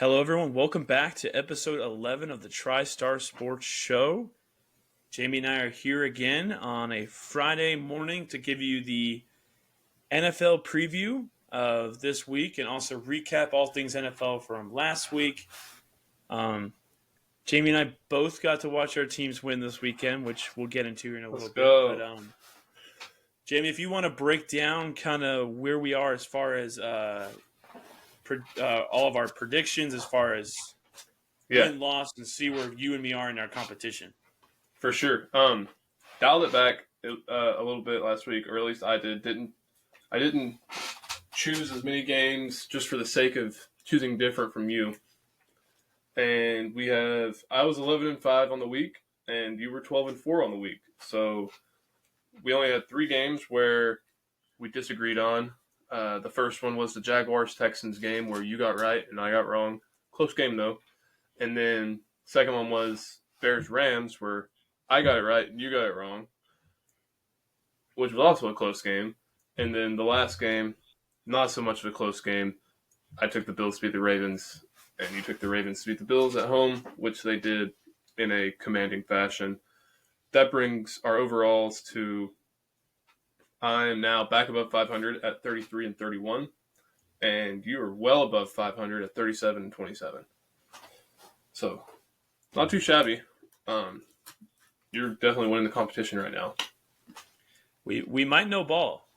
Hello, everyone. Welcome back to episode 11 of the TriStar Sports Show. Jamie and I are here again on a Friday morning to give you the NFL preview of this week and also recap all things NFL from last week. Jamie and I both got to watch our teams win this weekend, which we'll get into in a little bit. But Jamie, if you want to break down kind of where we are as far as all of our predictions, as far as win, loss, and see where you and me are in our competition. For sure. Dialed it back a little bit last week, or at least I did. I didn't choose as many games just for the sake of choosing different from you. And I was 11-5 on the week, and you were 12-4 on the week. So we only had 3 games where we disagreed on. The first one was the Jaguars-Texans game where you got right and I got wrong. Close game, though. And then second one was Bears-Rams where I got it right and you got it wrong, which was also a close game. And then the last game, not so much of a close game. I took the Bills to beat the Ravens, and you took the Ravens to beat the Bills at home, which they did in a commanding fashion. That brings our overalls to I am now back above 500 at 33-31, and you are well above 500 at 37-27. So, not too shabby. You're definitely winning the competition right now. We might know ball.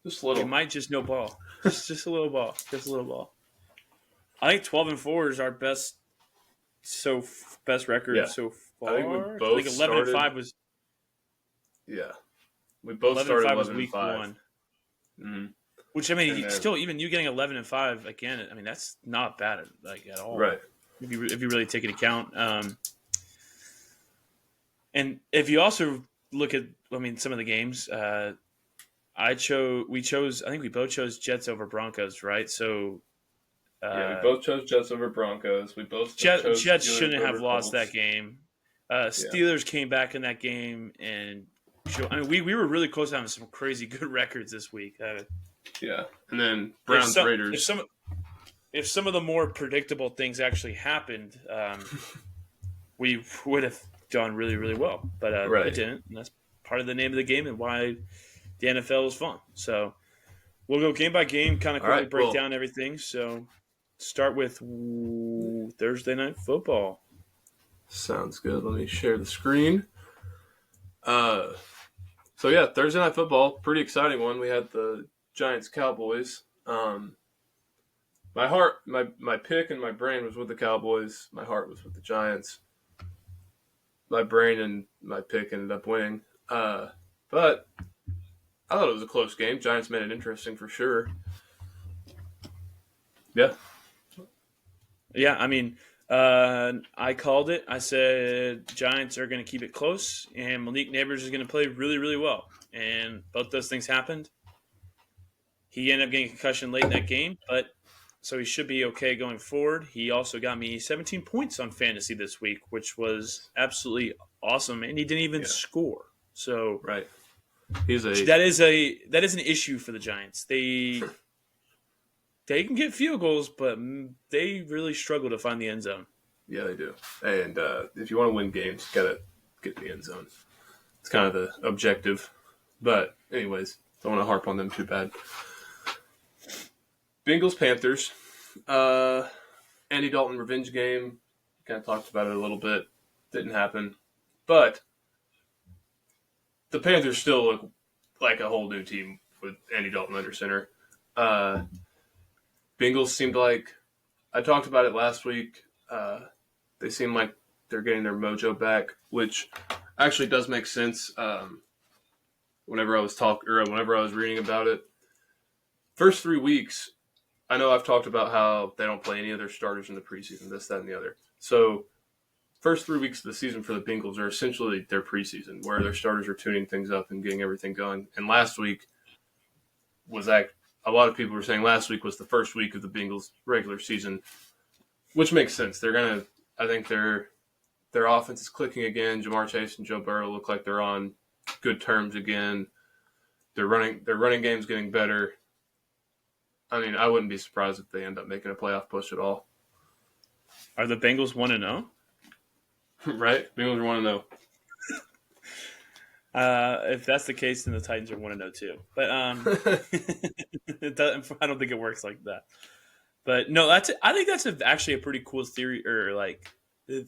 Just a little. We might just know ball. Just a little ball. Just a little ball. I think 12-4 is our best record so far. I think we both I think 11-5 was. Yeah, we both started 11-5 was week 1. Mm-hmm. Which I mean, still even you getting 11-5 again. I mean, that's not bad at all. Right. If you really take into account. And if you also look at, some of the games, we chose. I think we both chose Jets over Broncos, right? So, we both chose Jets over Broncos. We both chose Jets Steelers shouldn't have over lost Colts. that game. Steelers came back in that game, and we were really close to having some crazy good records this week. And then Browns Raiders. If some of the more predictable things actually happened, we would have done really, really well. But it didn't, and that's part of the name of the game and why the NFL is fun. So we'll go game by game, kind of quickly break down everything. So start with Thursday Night Football. Sounds good. Let me share the screen. Thursday Night Football, pretty exciting one. We had the Giants-Cowboys. My heart, my pick and my brain was with the Cowboys. My heart was with the Giants. My brain and my pick ended up winning. But I thought it was a close game. Giants made it interesting for sure. Yeah. Yeah, I called it. I said Giants are going to keep it close, and Malik Nabers is going to play really, really well. And both those things happened. He ended up getting a concussion late in that game, so he should be okay going forward. He also got me 17 points on fantasy this week, which was absolutely awesome, and he didn't even score. So right. That is an issue for the Giants. They can get field goals, but they really struggle to find the end zone. Yeah, they do. And if you want to win games, you got to get the end zone. It's kind of the objective. But anyways, don't want to harp on them too bad. Bengals-Panthers. Andy Dalton revenge game. Kind of talked about it a little bit. Didn't happen. But the Panthers still look like a whole new team with Andy Dalton under center. Bengals seemed like, I talked about it last week, they seem like they're getting their mojo back, which actually does make sense whenever I was reading about it. First 3 weeks, I know I've talked about how they don't play any of their starters in the preseason, this, that, and the other. So first 3 weeks of the season for the Bengals are essentially their preseason, where their starters are tuning things up and getting everything going. And last week was a lot of people were saying last week was the first week of the Bengals regular season, which makes sense. I think their offense is clicking again. Jamar Chase and Joe Burrow look like they're on good terms again. Their running game's getting better. I mean, I wouldn't be surprised if they end up making a playoff push at all. Are the Bengals 1-0? Right? Bengals are 1-0. If that's the case, then the Titans are 1-0 too. But I don't think it works like that. But no, I think that's actually a pretty cool theory or like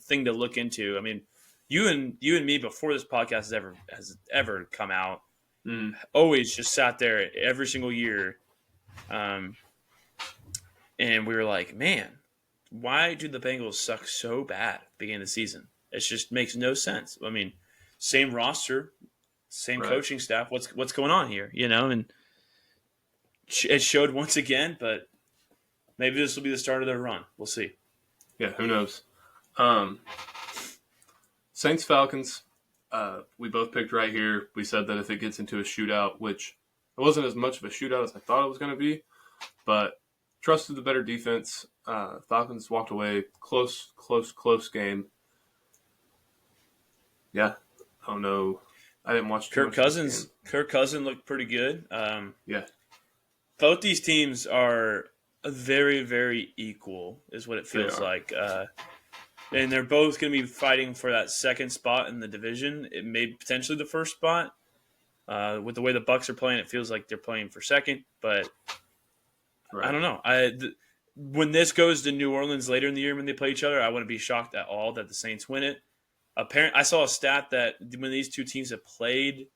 thing to look into. I mean, you and me before this podcast has ever come out, Mm, always just sat there every single year, um, and we were like, man, why do the Bengals suck so bad at the beginning of the season? It just makes no sense. I mean, same roster, same right. coaching staff. What's going on here? And it showed once again. But maybe this will be the start of their run. We'll see. Yeah, who knows? Um, Saints Falcons. We both picked right here. We said that if it gets into a shootout, which it wasn't as much of a shootout as I thought it was going to be, but trusted the better defense. Falcons walked away. Close game. Yeah. Oh no. I didn't watch too much of this game. Kirk Cousins looked pretty good. Yeah. Both these teams are very, very equal, is what it feels like. And they're both going to be fighting for that second spot in the division. It may potentially the first spot. With the way the Bucs are playing, it feels like they're playing for second. But Right. I don't know. When this goes to New Orleans later in the year when they play each other, I wouldn't be shocked at all that the Saints win it. I saw a stat that when these two teams have played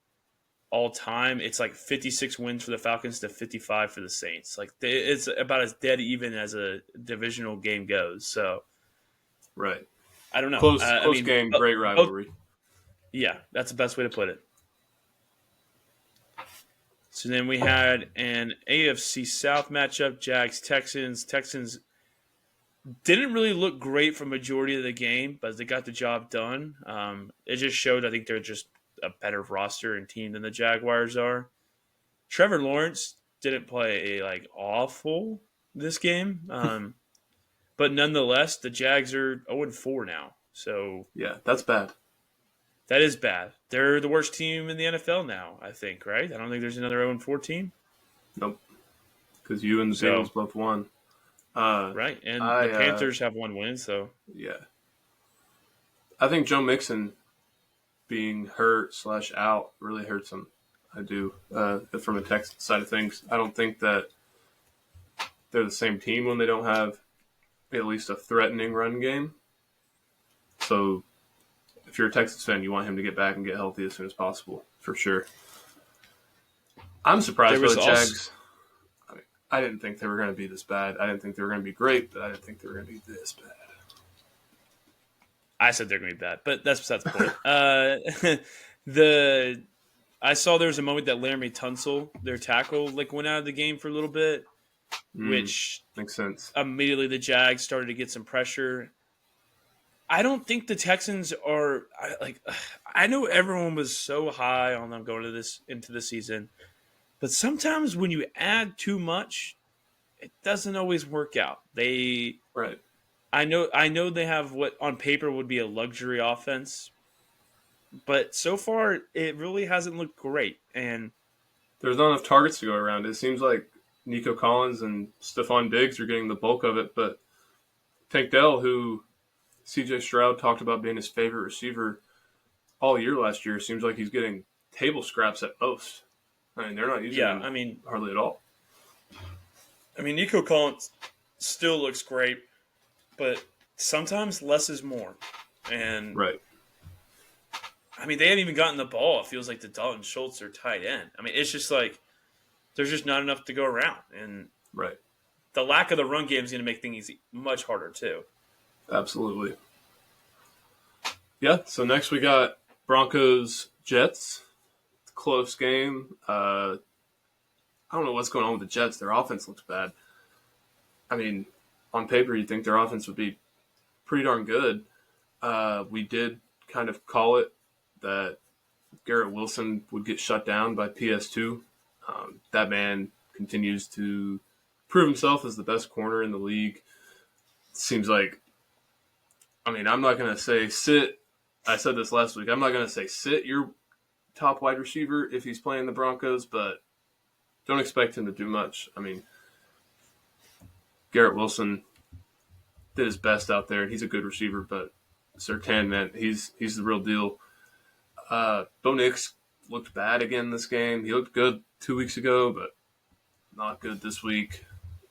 all time, it's like 56 wins for the Falcons to 55 for the Saints. Like it's about as dead even as a divisional game goes. So Right. I don't know. Close I mean, game, great rivalry. Yeah, that's the best way to put it. So then we had an AFC South matchup, Jags Texans. Texans didn't really look great for majority of the game, but they got the job done. It just showed I think they're just a better roster and team than the Jaguars are. Trevor Lawrence didn't play like awful this game, but nonetheless, the Jags are 0-4 now. So Yeah, that's bad. that is bad. They're the worst team in the NFL now, I think, right? I don't think there's another 0-4 team. Nope. Because you and the Bengals both won. Right, and the Panthers have one win, so. Yeah. I think Joe Mixon being hurt / out really hurts him. I do. From a Texans side of things, I don't think that they're the same team when they don't have at least a threatening run game. So if you're a Texans fan, you want him to get back and get healthy as soon as possible, for sure. I'm surprised by the Jags. I didn't think they were going to be this bad. I didn't think they were going to be great, but I didn't think they were going to be this bad. I said they're going to be bad, but that's besides the point. I saw there was a moment that Laramie Tunsil, their tackle, went out of the game for a little bit, which makes sense. Immediately the Jags started to get some pressure. I don't think the Texans are I know everyone was so high on them going into the season, but sometimes when you add too much, it doesn't always work out. Right. I know they have what on paper would be a luxury offense, but so far it really hasn't looked great. And there's not enough targets to go around. It seems like Nico Collins and Stephon Diggs are getting the bulk of it, but Tank Dell, who C.J. Stroud talked about being his favorite receiver all year last year, seems like he's getting table scraps at most. I mean, they're not using him hardly at all. I mean, Nico Collins still looks great, but sometimes less is more. And right. I mean, they haven't even gotten the ball. It feels like the Dalton Schultz are tight end. I mean, it's just like there's just not enough to go around. And right. The lack of the run game is going to make things much harder, too. Absolutely. Yeah, so next we got Broncos-Jets. Close game. I don't know what's going on with the Jets. Their offense looks bad. I mean, on paper, you'd think their offense would be pretty darn good. We did kind of call it that Garrett Wilson would get shut down by PS2. That man continues to prove himself as the best corner in the league. Seems like, I mean, I'm not going to say sit. I said this last week. I'm not going to say sit your top wide receiver if he's playing the Broncos, but don't expect him to do much. I mean, Garrett Wilson did his best out there, and he's a good receiver. But Surtain, man, he's the real deal. Bo Nix looked bad again this game. He looked good 2 weeks ago, but not good this week.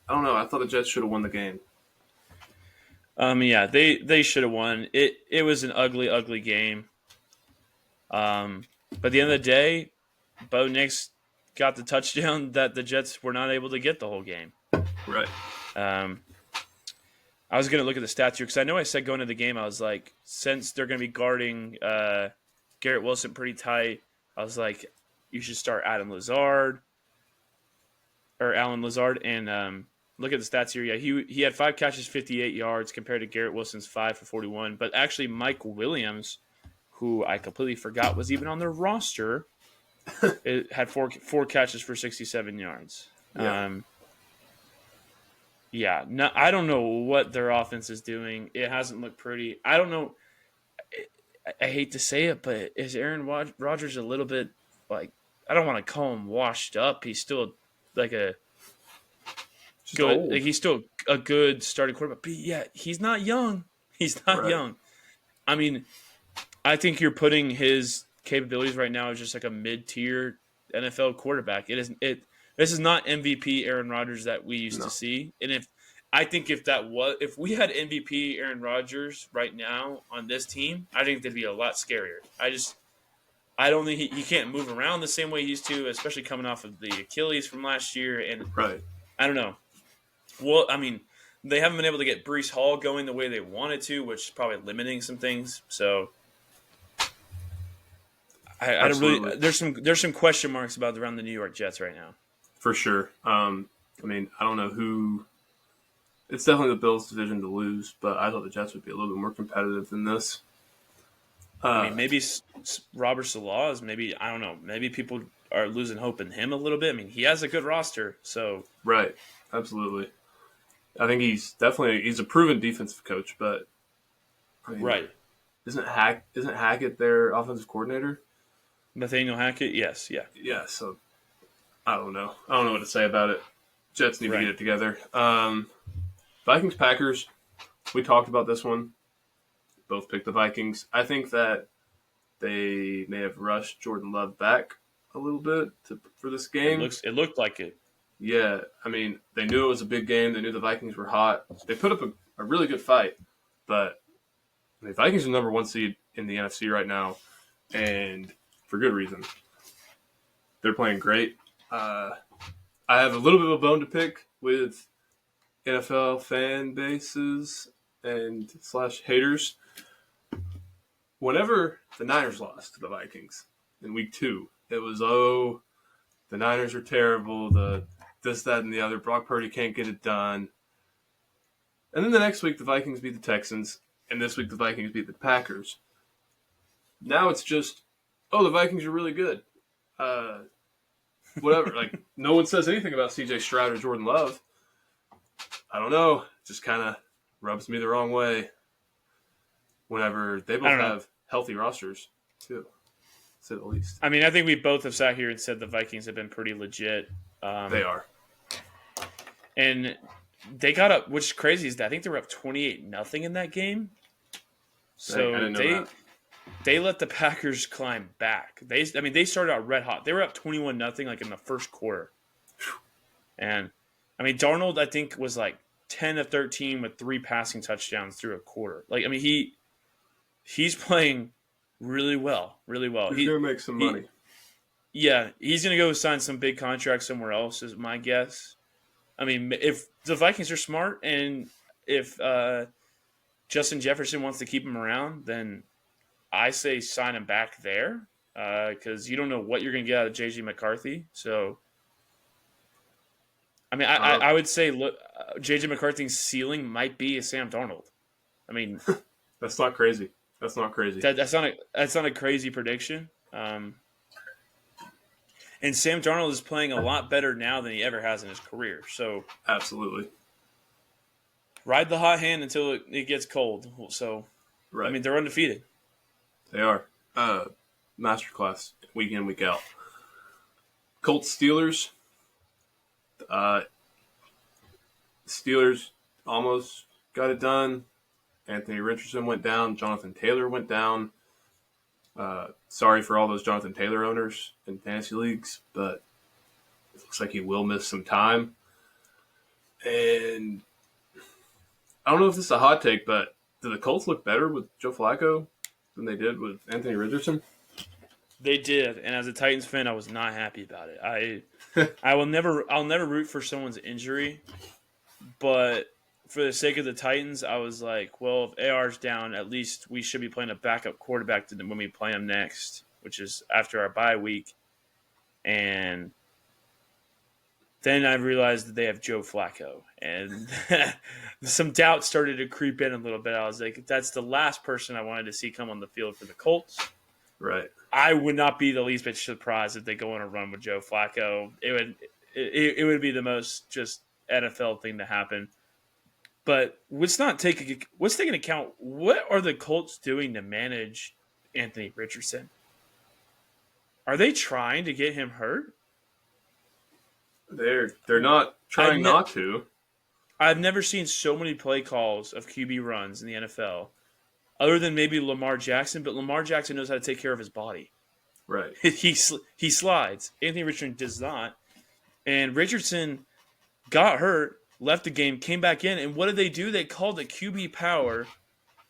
I don't know. I thought the Jets should have won the game. Yeah, they should have won. It was an ugly game. But at the end of the day, Bo Nix got the touchdown that the Jets were not able to get the whole game. Right. I was going to look at the stats here because I know I said going into the game, I was like, since they're going to be guarding Garrett Wilson pretty tight, I was like, you should start Alan Lazard. And look at the stats here. Yeah, he had 5 catches, 58 yards compared to Garrett Wilson's 5 for 41. But actually, Mike Williams, who I completely forgot was even on their roster, it had four catches for 67 yards. Yeah. No, I don't know what their offense is doing. It hasn't looked pretty. I don't know. I hate to say it, but is Aaron Rodgers a little bit like, I don't want to call him washed up. He's still like Just good. old. Like he's still a good starting quarterback. But yeah, he's not young. He's not Right. young. I mean, I think you're putting his capabilities right now as just like a mid-tier NFL quarterback. This is not MVP Aaron Rodgers that we used No. to see. And if we had MVP Aaron Rodgers right now on this team, I think they'd be a lot scarier. I don't think he can't move around the same way he used to, especially coming off of the Achilles from last year. And Right. I don't know. Well, I mean, they haven't been able to get Breece Hall going the way they wanted to, which is probably limiting some things. So I don't really. Absolutely. There's some question marks about around the New York Jets right now. For sure. I mean, I don't know who. It's definitely the Bills' division to lose, but I thought the Jets would be a little bit more competitive than this. I mean, maybe Robert Salah is maybe, I don't know. Maybe people are losing hope in him a little bit. I mean, he has a good roster, so Right. Absolutely. I think he's a proven defensive coach, but I mean, right. Isn't Hackett their offensive coordinator? Nathaniel Hackett, yes, yeah. Yeah. So I don't know. I don't know what to say about it. Jets need to Right. get it together. Vikings Packers. We talked about this one. Both picked the Vikings. I think that they may have rushed Jordan Love back a little bit for this game. It looked like it. Yeah, I mean, they knew it was a big game. They knew the Vikings were hot. They put up a really good fight, but the Vikings are number 1 seed in the NFC right now, and for good reason. They're playing great. I have a little bit of a bone to pick with NFL fan bases and / haters. Whenever the Niners lost to the Vikings in week 2, it was, the Niners are terrible, this, that, and the other. Brock Purdy can't get it done. And then the next week, the Vikings beat the Texans, and this week the Vikings beat the Packers. Now it's just, the Vikings are really good. Whatever. Like, no one says anything about C.J. Stroud or Jordan Love. I don't know. It just kind of rubs me the wrong way whenever they both have healthy rosters, too, to say the least. I mean, I think we both have sat here and said the Vikings have been pretty legit. They are. And they got up, which is crazy is that I think they were up 28-0 in that game. So I didn't know that. They let the Packers climb back. They started out red hot. They were up 21-0 like in the first quarter. And I mean, Darnold, I think, was like 10 of 13 with 3 passing touchdowns through a quarter. Like, I mean, he's playing really well, really well. He's going to make some money. Yeah, he's going to go sign some big contract somewhere else, is my guess. I mean, if the Vikings are smart and if Justin Jefferson wants to keep him around, then I say sign him back there because you don't know what you're going to get out of J.J. McCarthy. So, I mean, I would say look, J.J. McCarthy's ceiling might be a Sam Darnold. I mean, that's not crazy. That's not crazy. That's not a crazy prediction. And Sam Darnold is playing a lot better now than he ever has in his career. So absolutely, ride the hot hand until it gets cold. So, right. I mean, they're undefeated. They are. Masterclass, week in, week out. Colts Steelers. Steelers almost got it done. Anthony Richardson went down. Jonathan Taylor went down. Sorry for all those Jonathan Taylor owners in fantasy leagues, but it looks like he will miss some time. And I don't know if this is a hot take, but do the Colts look better with Joe Flacco than they did with Anthony Richardson? They did, and as a Titans fan, I was not happy about it. I'll never root for someone's injury, but for the sake of the Titans, I was like, well, if AR's down, at least we should be playing a backup quarterback when we play him next, which is after our bye week. And then I realized that they have Joe Flacco, and some doubt started to creep in a little bit. I was like, that's the last person I wanted to see come on the field for the Colts. Right. I would not be the least bit surprised if they go on a run with Joe Flacco. It would be the most just NFL thing to happen. But let's take into account, what are the Colts doing to manage Anthony Richardson? Are they trying to get him hurt? They're not trying not to. I've never seen so many play calls of QB runs in the NFL, other than maybe Lamar Jackson. But Lamar Jackson knows how to take care of his body. Right. He slides. Anthony Richardson does not. And Richardson got hurt, left the game, came back in, and what did they do? They called it QB power.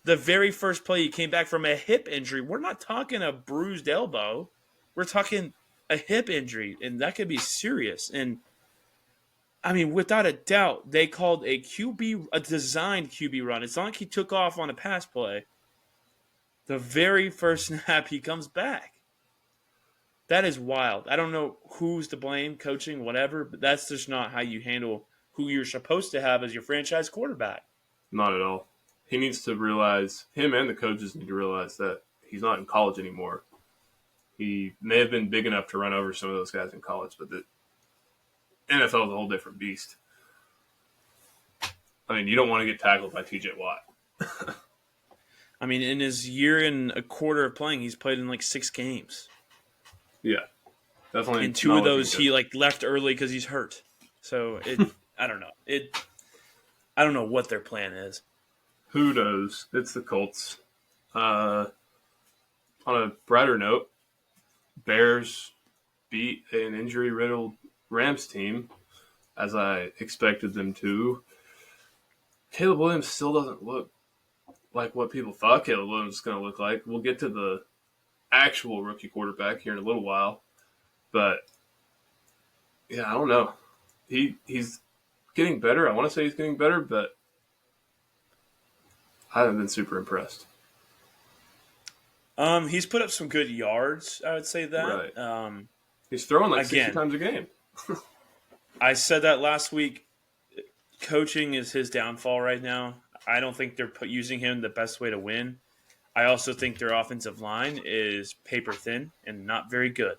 The very first play, he came back from a hip injury. We're not talking a bruised elbow. We're talking a hip injury, and that could be serious. And I mean, without a doubt, they called a designed QB run. It's not like he took off on a pass play. The very first snap, he comes back. That is wild. I don't know who's to blame, coaching, whatever, but that's just not how you handle who you're supposed to have as your franchise quarterback. Not at all. He needs to realize, him and the coaches need to realize that he's not in college anymore. He may have been big enough to run over some of those guys in college, but the NFL is a whole different beast. I mean, you don't want to get tackled by TJ Watt. I mean, in his year and a quarter of playing, he's played in like 6 games. Yeah, definitely. In 2 of those, he left early because he's hurt. So I don't know. I don't know what their plan is. Who knows? It's the Colts. On a brighter note, Bears beat an injury-riddled Rams team, as I expected them to. Caleb Williams still doesn't look like what people thought Caleb Williams was going to look like. We'll get to the actual rookie quarterback here in a little while. But, yeah, I don't know. He's getting better. I want to say he's getting better, but I haven't been super impressed. He's put up some good yards, I would say that. Right. He's throwing like 60 times a game. I said that last week. Coaching is his downfall right now. I don't think they're using him the best way to win. I also think their offensive line is paper thin and not very good.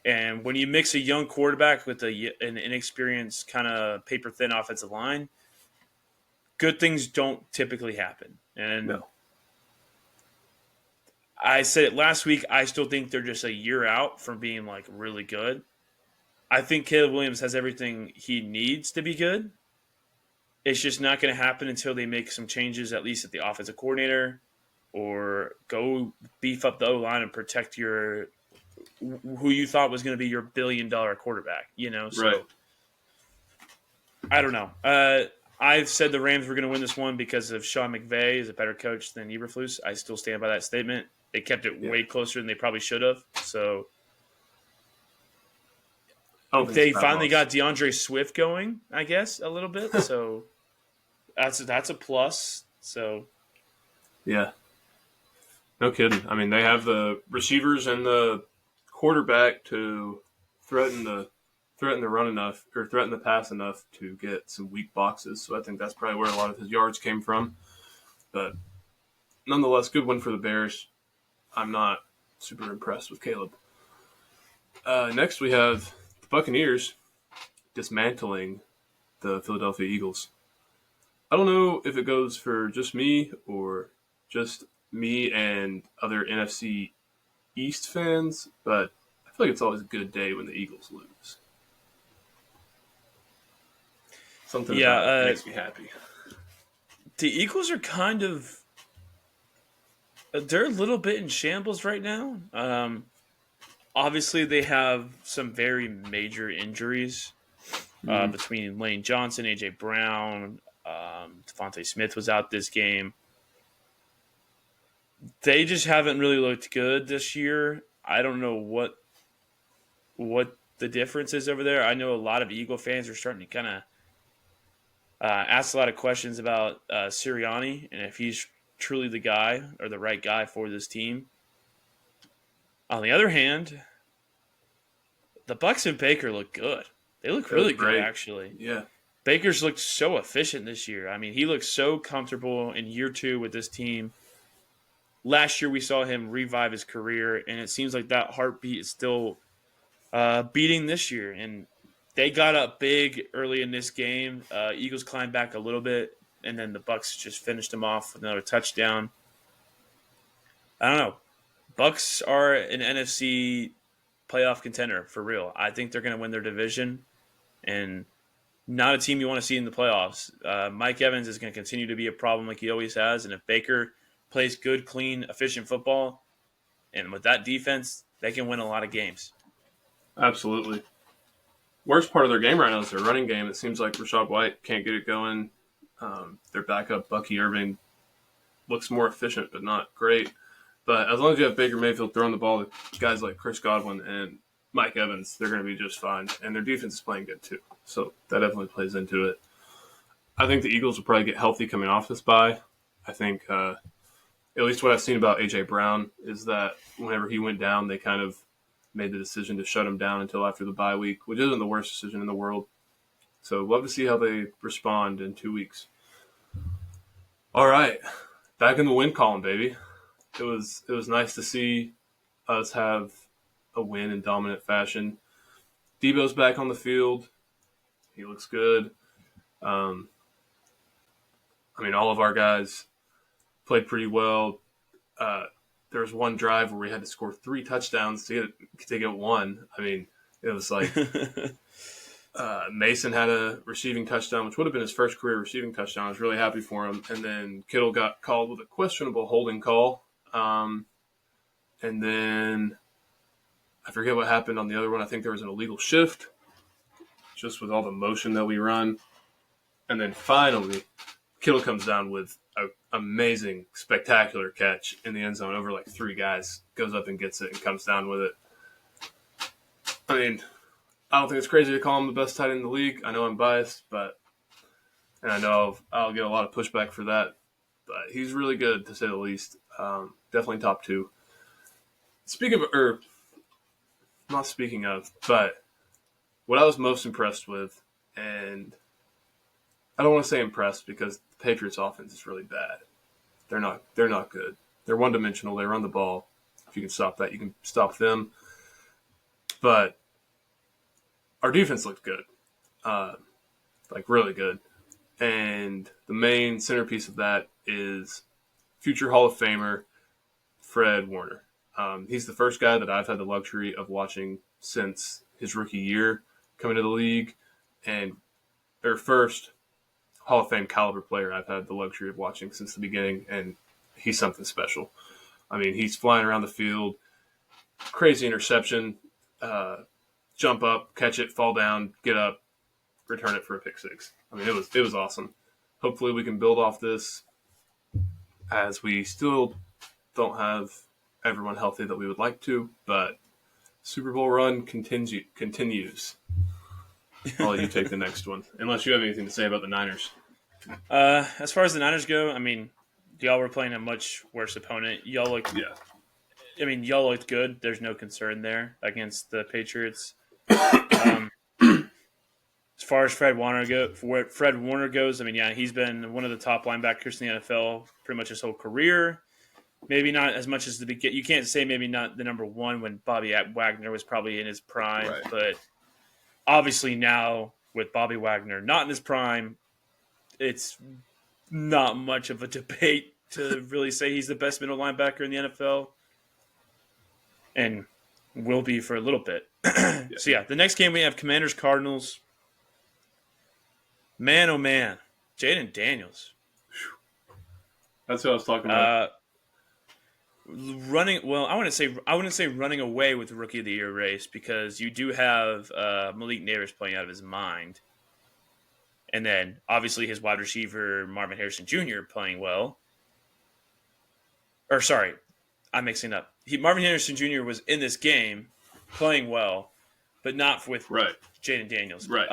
And when you mix a young quarterback with an inexperienced kind of paper thin offensive line, good things don't typically happen. And no. I said it last week. I still think they're just a year out from being like really good. I think Caleb Williams has everything he needs to be good. It's just not going to happen until they make some changes, at least at the offensive coordinator, or go beef up the O-line and protect who you thought was going to be your billion-dollar quarterback. So, right. I don't know. I've said the Rams were going to win this one because of Sean McVay is a better coach than Eberflus. I still stand by that statement. They kept it way closer than they probably should have. So they finally got DeAndre Swift going, I guess, a little bit. So that's a plus. So yeah, no kidding. I mean, they have the receivers and the quarterback to threaten the run enough, or threaten the pass enough to get some weak boxes. So I think that's probably where a lot of his yards came from. But nonetheless, good win for the Bears. I'm not super impressed with Caleb. Next, we have the Buccaneers dismantling the Philadelphia Eagles. I don't know if it goes for just me or just me and other NFC East fans, but I feel like it's always a good day when the Eagles lose. Something about it makes me happy. The Eagles are kind of they're a little bit in shambles right now. Obviously, they have some very major injuries between Lane Johnson, AJ Brown, Devontae Smith was out this game. They just haven't really looked good this year. I don't know what the difference is over there. I know a lot of Eagle fans are starting to kind of ask a lot of questions about Sirianni and if he's truly the guy or the right guy for this team. On the other hand, the Bucks and Baker look good. They look really good, actually. Yeah. Baker's looked so efficient this year. I mean, he looked so comfortable in year 2 with this team. Last year, we saw him revive his career, and it seems like that heartbeat is still beating this year. And they got up big early in this game. Eagles climbed back a little bit, and then the Bucks just finished them off with another touchdown. I don't know. Bucks are an NFC playoff contender for real. I think they're going to win their division, and not a team you want to see in the playoffs. Mike Evans is going to continue to be a problem like he always has, and if Baker plays good, clean, efficient football, and with that defense, they can win a lot of games. Absolutely. Worst part of their game right now is their running game. It seems like Rachaad White can't get it going. Their backup, Bucky Irving, looks more efficient, but not great. But as long as you have Baker Mayfield throwing the ball to guys like Chris Godwin and Mike Evans, they're going to be just fine. And their defense is playing good too. So that definitely plays into it. I think the Eagles will probably get healthy coming off this bye. I think at least what I've seen about A.J. Brown is that whenever he went down, they kind of made the decision to shut him down until after the bye week, which isn't the worst decision in the world. So love to see how they respond in 2 weeks. All right, back in the win column, baby. It was nice to see us have a win in dominant fashion. Debo's back on the field. He looks good. I mean, all of our guys played pretty well. There was one drive where we had to score 3 touchdowns to get one. I mean, it was like Mason had a receiving touchdown, which would have been his first career receiving touchdown. I was really happy for him. And then Kittle got called with a questionable holding call. And then I forget what happened on the other one. I think there was an illegal shift just with all the motion that we run. And then finally, Kittle comes down with an amazing, spectacular catch in the end zone over like 3 guys, goes up and gets it and comes down with it. I mean, I don't think it's crazy to call him the best tight end in the league. I know I'm biased, and I know I'll get a lot of pushback for that. But he's really good, to say the least. Definitely top 2. Not speaking of, but what I was most impressed with, and I don't want to say impressed because the Patriots offense is really bad. They're not good. They're one-dimensional. They run the ball. If you can stop that, you can stop them. But our defense looked good. Like really good. And the main centerpiece of that is future Hall of Famer Fred Warner. He's the first guy that I've had the luxury of watching since his rookie year coming to the league, and their first Hall of Fame caliber player I've had the luxury of watching since the beginning, and he's something special. I mean, he's flying around the field, crazy interception, jump up, catch it, fall down, get up, return it for a pick 6. I mean, it was awesome. Hopefully we can build off this, as we still don't have everyone healthy that we would like to, but Super Bowl run continues. I'll let you take the next one, unless you have anything to say about the Niners. As far as the Niners go, I mean, y'all were playing a much worse opponent. Y'all looked good. There's no concern there against the Patriots. As far as Fred Warner goes, I mean, yeah, he's been one of the top linebackers in the NFL pretty much his whole career. Maybe not as much as you can't say maybe not the number 1 when Bobby Wagner was probably in his prime, right. But obviously now with Bobby Wagner not in his prime, it's not much of a debate to really say he's the best middle linebacker in the NFL, and will be for a little bit. Yeah. So yeah, the next game we have Commanders-Cardinals. Man, oh man, Jaden Daniels. That's what I was talking about. Running well, I wouldn't say running away with the rookie of the year race because you do have Malik Neighbors playing out of his mind, and then obviously his wide receiver Marvin Harrison Jr. playing well. Or sorry, I'm mixing up. Marvin Harrison Jr. was in this game playing well, but not with Right. Jaden Daniels. Right.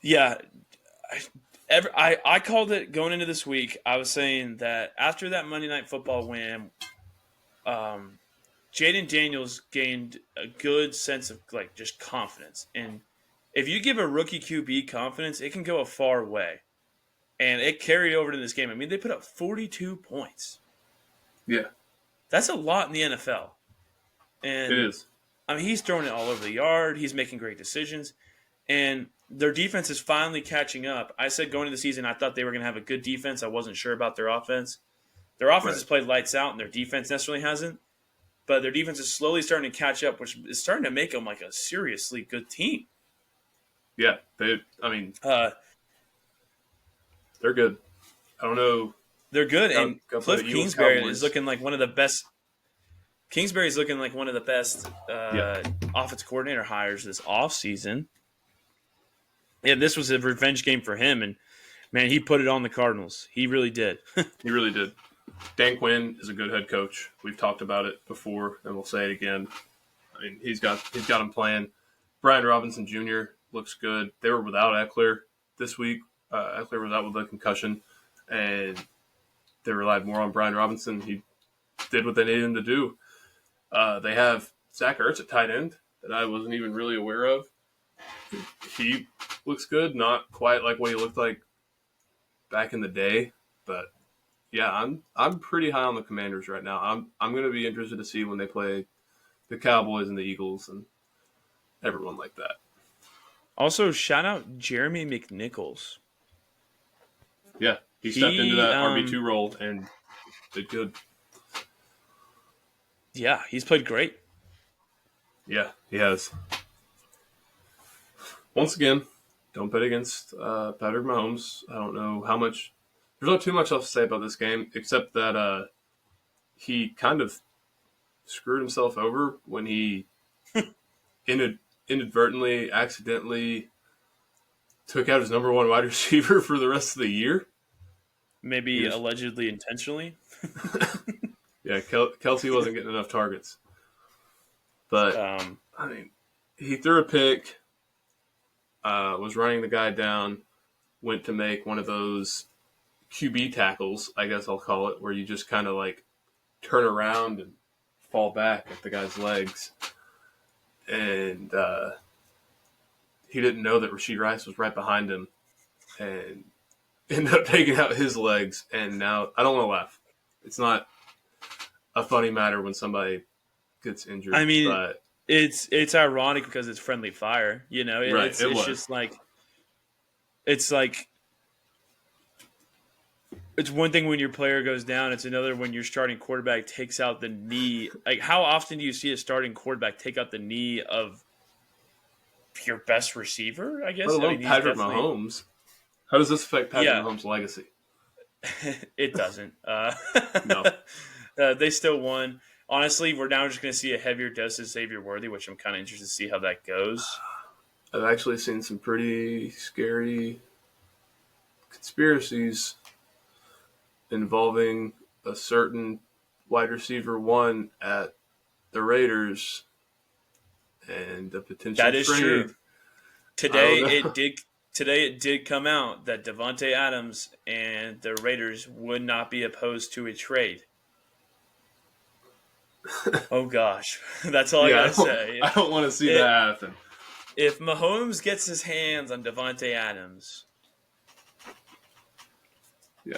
Yeah, I called it going into this week. I was saying that after that Monday Night Football win, Jaden Daniels gained a good sense of like just confidence, and if you give a rookie QB confidence, it can go a far way, and it carried over to this game. I mean, they put up 42 points. Yeah, That's a lot in the NFL, and it is. I mean, he's throwing it all over the yard. He's making great decisions, and their defense is finally catching up. I said going into the season, I thought they were going to have a good defense. I wasn't sure about their offense. Their offense has played lights out, and their defense necessarily hasn't. But their defense is slowly starting to catch up, which is starting to make them like a seriously good team. Yeah, they're good. I don't know. They're good, and Go Cliff play the Eagles, Kingsbury Cowboys. is looking like one of the best. Kingsbury's looking like one of the best offensive coordinator hires this offseason. Yeah, this was a revenge game for him, and man, he put it on the Cardinals. He really did. He really did. Dan Quinn is a good head coach. We've talked about it before, and we'll say it again. I mean, he's got him playing. Brian Robinson Jr. looks good. They were without Eckler this week. Eckler was out with a concussion, and they relied more on Brian Robinson. He did what they needed him to do. They have Zach Ertz at tight end that I wasn't even really aware of. He looks good, not quite like what he looked like back in the day, but yeah, I'm pretty high on the Commanders right now. I'm going to be interested to see when they play the Cowboys and the Eagles and everyone like that. Also, shout out Jeremy McNichols. Yeah, he stepped into that RB2 role and did good. Yeah, he's played great. Yeah, he has. Once again, don't bet against Patrick Mahomes. I don't know how much. There's not too much else to say about this game, except that he kind of screwed himself over when he inadvertently, accidentally took out his number one wide receiver for the rest of the year. Maybe allegedly intentionally. Yeah, Kelsey wasn't getting enough targets. But, I mean, he threw a pick, was running the guy down, went to make one of those QB tackles, I guess I'll call it, where you just kind of like turn around and fall back at the guy's legs. And he didn't know that Rashid Rice was right behind him and ended up taking out his legs. And now, I don't want to laugh. It's not a funny matter when somebody gets injured. I mean, but it's ironic because it's friendly fire. You know, it's just like it's like it's one thing when your player goes down. It's another when your starting quarterback takes out the knee. Like, how often do you see a starting quarterback take out the knee of your best receiver? I guess. Let alone Patrick Mahomes. How does this affect Patrick Mahomes' legacy? It doesn't. No. They still won. Honestly, we're now just going to see a heavier dose of Xavier Worthy, which I'm kind of interested to see how that goes. I've actually seen some pretty scary conspiracies involving a certain wide receiver one at the Raiders and a potential that is trade. True. Today it did come out that Devontae Adams and the Raiders would not be opposed to a trade. Oh gosh, that's all I gotta say. I don't want to see that happen. If Mahomes gets his hands on Devontae Adams,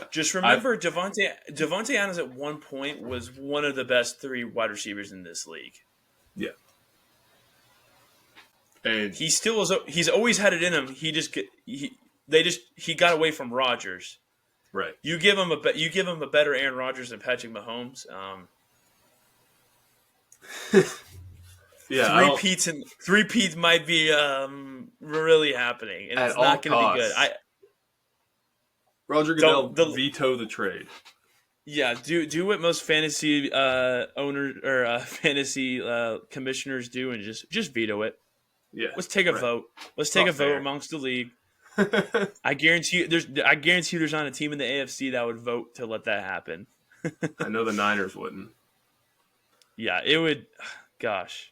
just remember Devontae Adams at one point was one of the best 3 wide receivers in this league. Yeah, and he's always had it in him. He got away from Rodgers. Right. You give him a better Aaron Rodgers than Patrick Mahomes. Yeah, three peats might be really happening, and it's not going to be good. Roger Goodell veto the trade. Yeah, do what most fantasy owners or fantasy commissioners do, and just veto it. Yeah, Let's take a vote. Let's take a vote amongst the league. I guarantee you there's not a team in the AFC that would vote to let that happen. I know the Niners wouldn't. Yeah, it would. Gosh.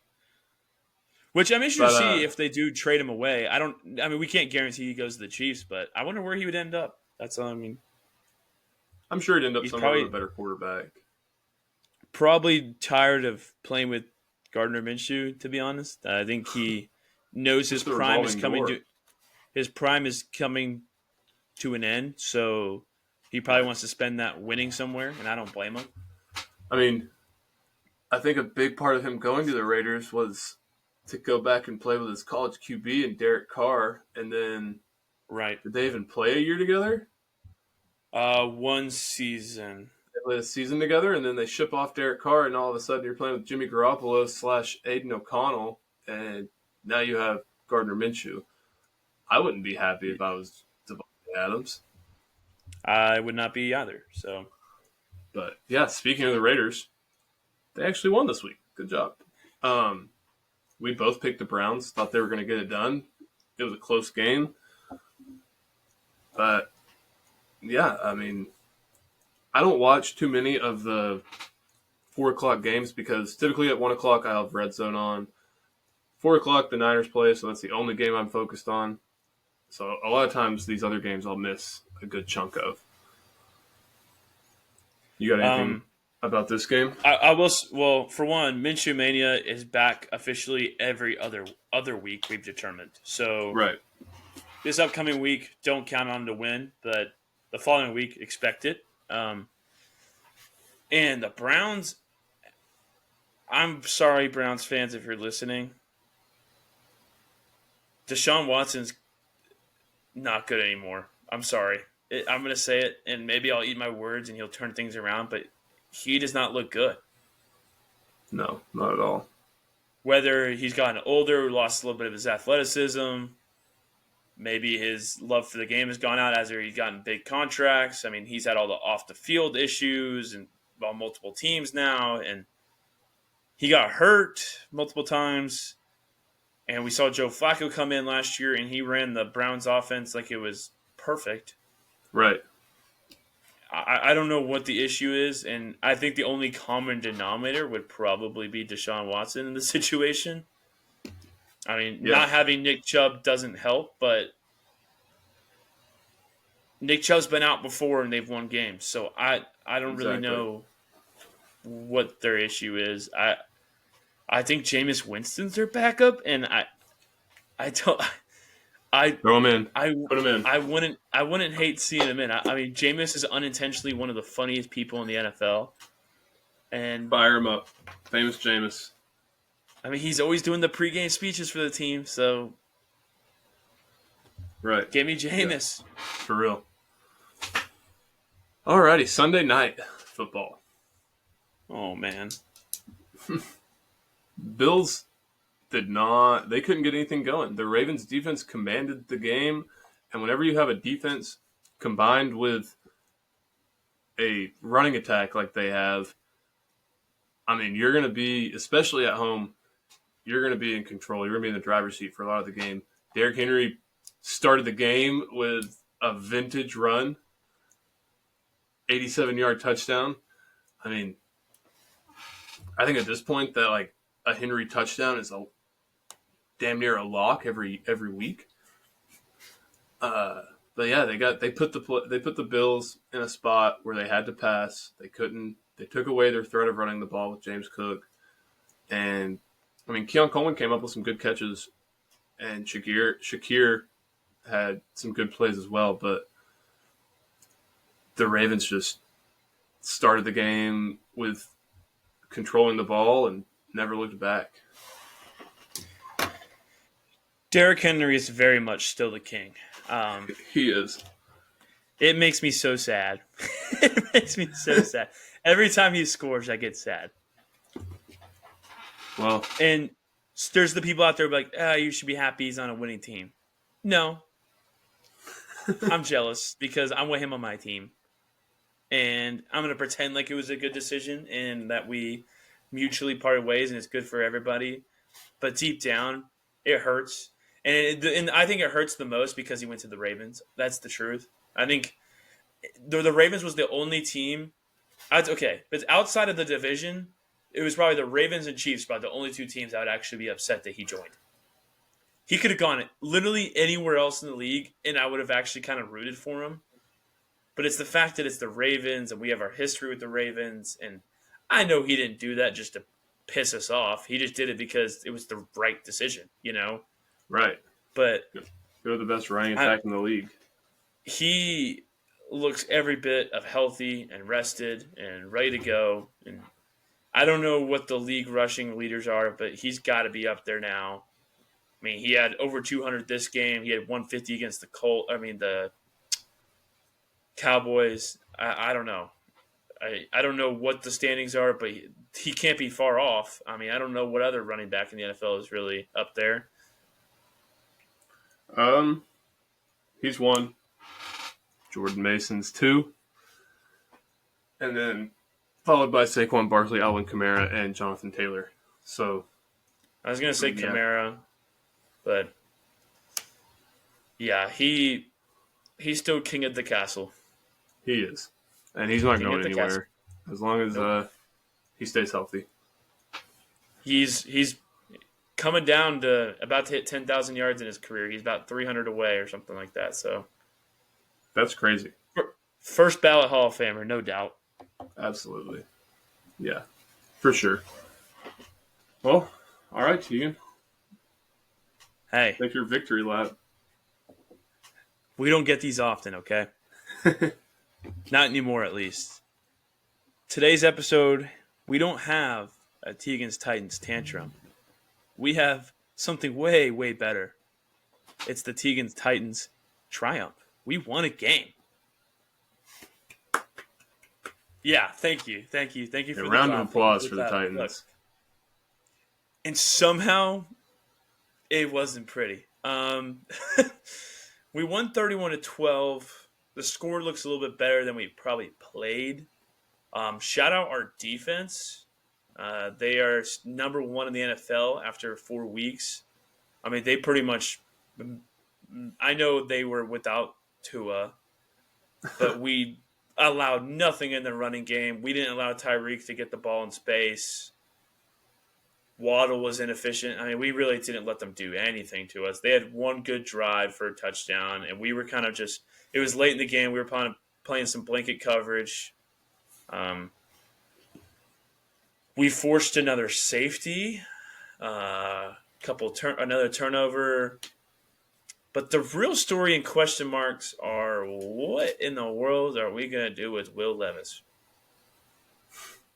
Which I'm interested to see if they do trade him away. I mean, we can't guarantee he goes to the Chiefs, but I wonder where he would end up. That's all I mean. I'm sure he'd end up somewhere with a better quarterback. Probably tired of playing with Gardner Minshew, to be honest. I think he knows his prime is coming to an end, so he probably wants to spend that winning somewhere, and I don't blame him. I mean, I think a big part of him going to the Raiders was to go back and play with his college QB and Derek Carr, and then did they even play a year together? One season. They played a season together, and then they ship off Derek Carr, and all of a sudden you're playing with Jimmy Garoppolo / Aiden O'Connell, and now you have Gardner Minshew. I wouldn't be happy if I was Davante Adams. I would not be either. So, but yeah, speaking of the Raiders, they actually won this week. Good job. We both picked the Browns. Thought they were going to get it done. It was a close game, but yeah, I mean, I don't watch too many of the 4 o'clock games because typically at 1 o'clock I have Red Zone on. 4 o'clock the Niners play, so that's the only game I'm focused on. So a lot of times these other games I'll miss a good chunk of. You got anything about this game? I will. Well, for one, Minshew Mania is back officially every other week. We've determined. So this upcoming week, don't count on him to win, but the following week, expect it. And the Browns. I'm sorry, Browns fans, if you're listening. Deshaun Watson's not good anymore. I'm sorry. I'm going to say it, and maybe I'll eat my words and he'll turn things around, but he does not look good. No, not at all. Whether he's gotten older, lost a little bit of his athleticism, maybe his love for the game has gone out as he's gotten big contracts. I mean, he's had all the off-the-field issues and on multiple teams now, and he got hurt multiple times. And we saw Joe Flacco come in last year, and he ran the Browns offense like it was perfect. Right. I don't know what the issue is, and I think the only common denominator would probably be Deshaun Watson in the situation. I mean, not having Nick Chubb doesn't help, but Nick Chubb's been out before and they've won games. So I don't really know what their issue is. I think Jameis Winston's their backup, and throw him in. Put him in. I wouldn't hate seeing him in. I mean, Jameis is unintentionally one of the funniest people in the NFL. And fire him up. Famous Jameis. I mean, he's always doing the pregame speeches for the team, so give me Jameis. Yeah, for real. Alrighty, Sunday night football. Oh man. Bills they couldn't get anything going. The Ravens defense commanded the game, and whenever you have a defense combined with a running attack like they have, I mean, you're going to be, especially at home, you're going to be in control. You're going to be in the driver's seat for a lot of the game. Derrick Henry started the game with a vintage run, 87-yard touchdown. I mean, I think at this point that like a Henry touchdown is damn near a lock every week. But yeah, they put the Bills in a spot where they had to pass. They couldn't. They took away their threat of running the ball with James Cook, and I mean Keon Coleman came up with some good catches, and Shakir had some good plays as well. But the Ravens just started the game with controlling the ball and never looked back. Derrick Henry is very much still the king. He is. It makes me so sad. It makes me so sad. Every time he scores, I get sad. Well, and there's the people out there like, you should be happy he's on a winning team. No. I'm jealous because I want him on my team, and I'm going to pretend like it was a good decision and that we mutually parted ways and it's good for everybody. But deep down, it hurts, and I think it hurts the most because he went to the Ravens. That's the truth. I think the Ravens was the only team. Okay, but outside of the division, it was probably the Ravens and Chiefs, probably the only two teams I would actually be upset that he joined. He could have gone literally anywhere else in the league, and I would have actually kind of rooted for him. But it's the fact that it's the Ravens, and we have our history with the Ravens, and I know he didn't do that just to piss us off. He just did it because it was the right decision, you know. Right. But They're the best running attack in the league. He looks every bit of healthy and rested and ready to go. And I don't know what the league rushing leaders are, but he's got to be up there now. I mean, he had over 200 this game. He had 150 against the Cowboys. I don't know. I don't know what the standings are, but he can't be far off. I mean, I don't know what other running back in the NFL is really up there. He's one. Jordan Mason's two. And then followed by Saquon Barkley, Alvin Kamara, and Jonathan Taylor. So I was going to say Kamara, but yeah, he's still king of the castle. He is. And he's not going anywhere as long as he stays healthy. He's coming down to about to hit 10,000 yards in his career. He's about 300 away or something like that. So that's crazy. First ballot Hall of Famer, no doubt. Absolutely. Yeah, for sure. Well, all right, Tegan. Hey. Take your victory lap. We don't get these often, okay? Not anymore, at least. Today's episode, we don't have a Tegan's Titans tantrum. We have something way, way better. It's the Tegan's Titans triumph. We won a game. Yeah, thank you for a the round of applause for the Titans. Look. And somehow, it wasn't pretty. We won 31-12. The score looks a little bit better than we probably played. Shout out our defense. They are number one in the NFL after 4 weeks. I mean, they pretty much – I know they were without Tua, but we allowed nothing in the running game. We didn't allow Tyreek to get the ball in space. Waddle was inefficient. I mean, we really didn't let them do anything to us. They had one good drive for a touchdown, and we were kind of just – it was late in the game. We were playing some blanket coverage. We forced another safety, another turnover. But the real story and question marks are, what in the world are we going to do with Will Levis?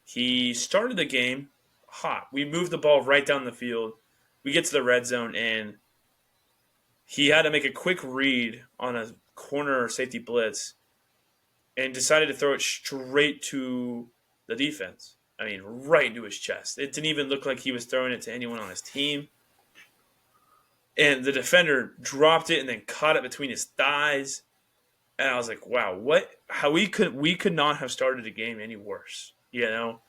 He started the game hot. We moved the ball right down the field. We get to the red zone, and he had to make a quick read on a corner safety blitz and decided to throw it straight to the defense. I mean, right into his chest. It didn't even look like he was throwing it to anyone on his team. And the defender dropped it and then caught it between his thighs. And I was like, wow, what? How we could not have started the game any worse, you know?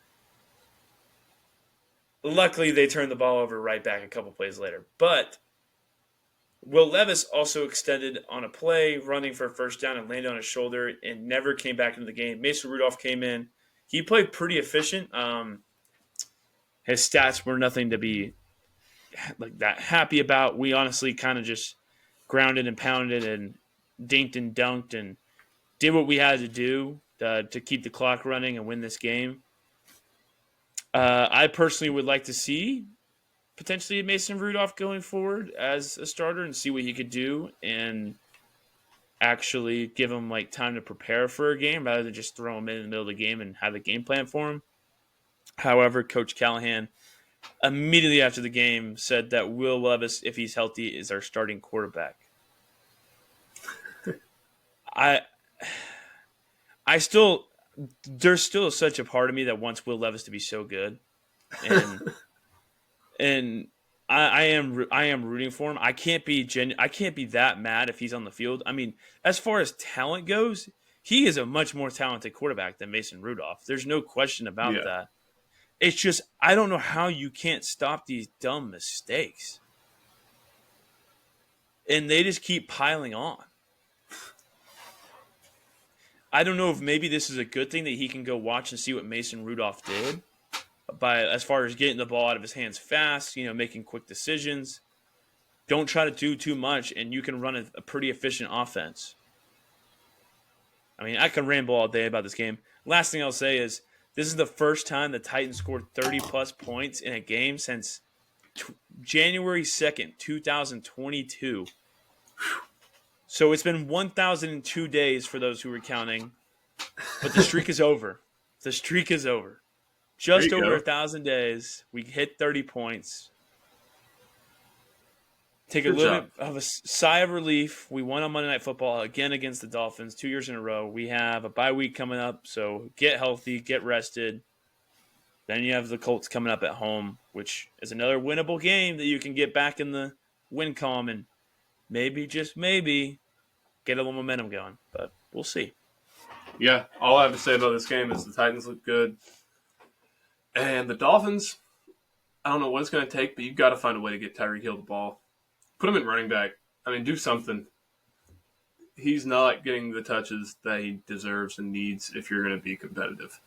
Luckily, they turned the ball over right back a couple plays later. But Will Levis also extended on a play, running for a first down and landed on his shoulder and never came back into the game. Mason Rudolph came in. He played pretty efficient. His stats were nothing to be like that happy about. We honestly kind of just grounded and pounded and dinked and dunked and did what we had to do to keep the clock running and win this game. I personally would like to see potentially Mason Rudolph going forward as a starter and see what he could do and actually give him like time to prepare for a game rather than just throw him in the middle of the game and have a game plan for him. However, Coach Callahan immediately after the game said that Will Levis, if he's healthy, is our starting quarterback. There's still such a part of me that wants Will Levis to be so good. And I am rooting for him. I can't be that mad if he's on the field. I mean, as far as talent goes, he is a much more talented quarterback than Mason Rudolph. There's no question about Yeah. that. It's just I don't know how you can't stop these dumb mistakes. And they just keep piling on. I don't know if maybe this is a good thing that he can go watch and see what Mason Rudolph did by as far as getting the ball out of his hands fast, making quick decisions. Don't try to do too much, and you can run a pretty efficient offense. I mean, I can ramble all day about this game. Last thing I'll say is this is the first time the Titans scored 30-plus points in a game since January 2nd, 2022. So it's been 1,002 days for those who were counting, but the streak is over. The streak is over. Just over 1,000 days, we hit 30 points. Take a little bit of a sigh of relief. We won on Monday Night Football again against the Dolphins 2 years in a row. We have a bye week coming up, so get healthy, get rested. Then you have the Colts coming up at home, which is another winnable game that you can get back in the win column and maybe, just maybe, get a little momentum going. But we'll see. Yeah, all I have to say about this game is the Titans look good. And the Dolphins, I don't know what it's going to take, but you've got to find a way to get Tyreek Hill the ball. Put him in running back. I mean, do something. He's not getting the touches that he deserves and needs if you're going to be competitive.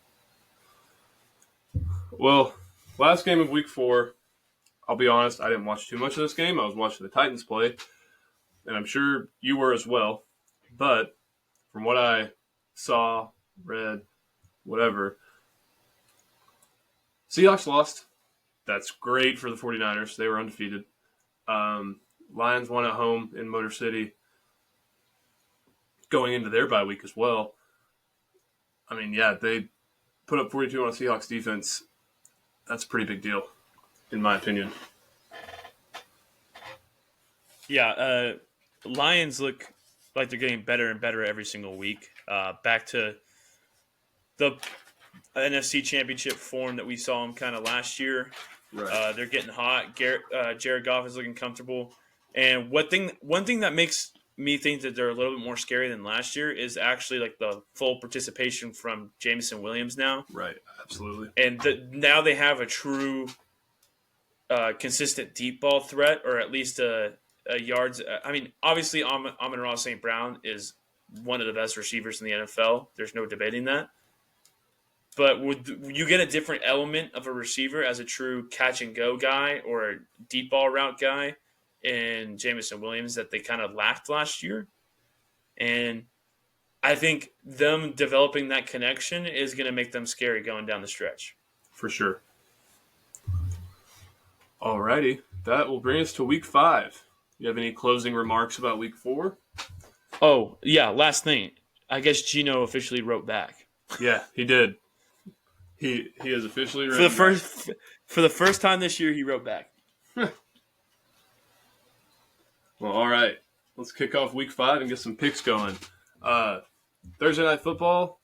Well, last game of week 4, I'll be honest, I didn't watch too much of this game. I was watching the Titans play, and I'm sure you were as well. But from what I saw, read, whatever, Seahawks lost. That's great for the 49ers. They were undefeated. Lions won at home in Motor City going into their bye week as well. I mean, yeah, they put up 42 on a Seahawks defense. That's a pretty big deal, in my opinion. Yeah, Lions look like they're getting better and better every single week. Back to the NFC Championship form that we saw them kind of last year. Right. They're getting hot. Jared Goff is looking comfortable. And one thing that makes me think that they're a little bit more scary than last year is actually like the full participation from Jameson Williams now. Right, absolutely. And now they have a true consistent deep ball threat, or at least a yards. I mean, obviously, Amon-Ra St. Brown is one of the best receivers in the NFL. There's no debating that. But would you get a different element of a receiver as a true catch-and-go guy or a deep ball route guy in Jameson Williams that they kind of lacked last year? And I think them developing that connection is going to make them scary going down the stretch. For sure. Alrighty, that will bring us to week 5. You have any closing remarks about week 4? Oh, yeah, last thing. I guess Gino officially wrote back. Yeah, he did. He is officially for the first time this year. He wrote back. Well, all right. Let's kick off week 5 and get some picks going. Thursday Night Football.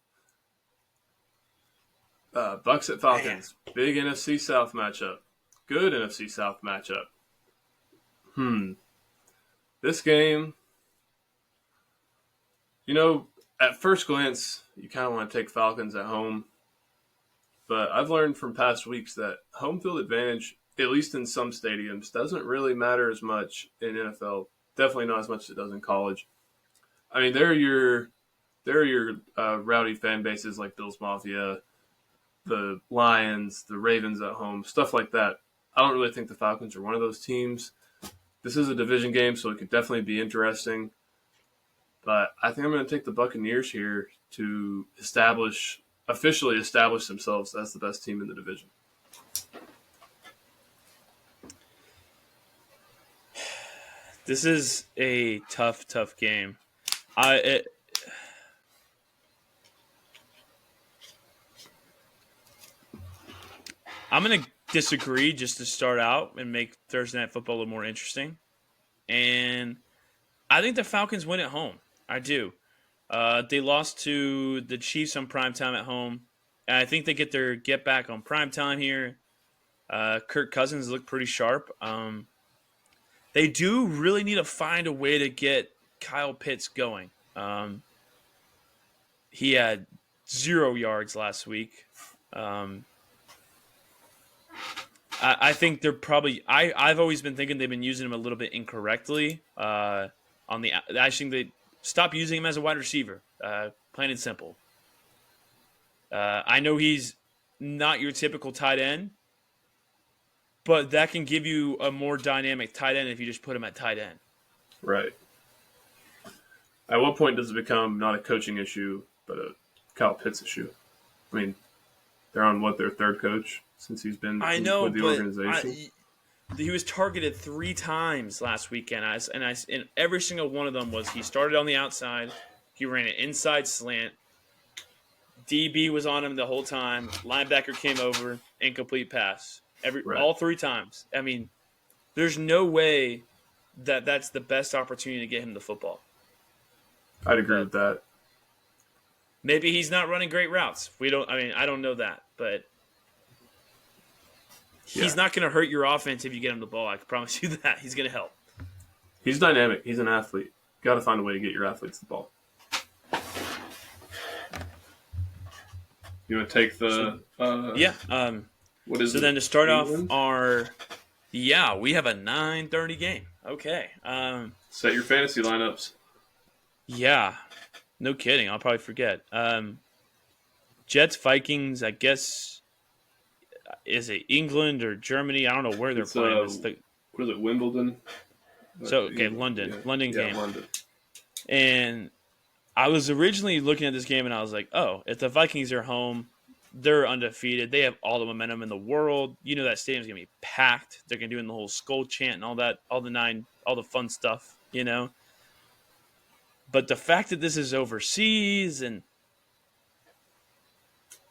Bucks at Falcons. Man. Big NFC South matchup. Good NFC South matchup. This game, at first glance, you kind of want to take Falcons at home. But I've learned from past weeks that home field advantage, at least in some stadiums, doesn't really matter as much in NFL. Definitely not as much as it does in college. I mean, there are your rowdy fan bases like Bills Mafia, the Lions, the Ravens at home, stuff like that. I don't really think the Falcons are one of those teams. This is a division game, so it could definitely be interesting. But I think I'm going to take the Buccaneers here to officially establish themselves as the best team in the division. This is a tough game. I'm going to disagree just to start out and make Thursday Night Football a little more interesting. And I think the Falcons win at home. I do. They lost to the Chiefs on primetime at home. And I think they get their get back on primetime here. Kirk Cousins looked pretty sharp. They do really need to find a way to get Kyle Pitts going. He had 0 yards last week. I think they're probably. I've always been thinking they've been using him a little bit incorrectly. I think they stop using him as a wide receiver. Plain and simple. I know he's not your typical tight end, but that can give you a more dynamic tight end if you just put him at tight end. Right. At what point does it become not a coaching issue, but a Kyle Pitts issue? I mean, they're on their third coach since he's been with the organization. He was targeted 3 times last weekend, and every single one of them was he started on the outside, he ran an inside slant, DB was on him the whole time, linebacker came over, incomplete pass. All 3 times. I mean, there's no way that's the best opportunity to get him the football. I'd agree with that. Maybe he's not running great routes. I don't know that, but he's not going to hurt your offense if you get him the ball. I can promise you that. He's going to help. He's dynamic. He's an athlete. Got to find a way to get your athletes the ball. You want to take the what is so it? Then to start England? off we have a 9:30 game. Okay. Set your fantasy lineups. Yeah. No kidding. I'll probably forget. Jets, Vikings, I guess, is it England or Germany? I don't know where they're playing. What is it, Wimbledon? London. Yeah. London game. London. And I was originally looking at this game and I was like, oh, if the Vikings are home, they're undefeated. They have all the momentum in the world. You know that stadium's going to be packed. They're going to do the whole skull chant and all that, all the fun stuff, you know. But the fact that this is overseas, and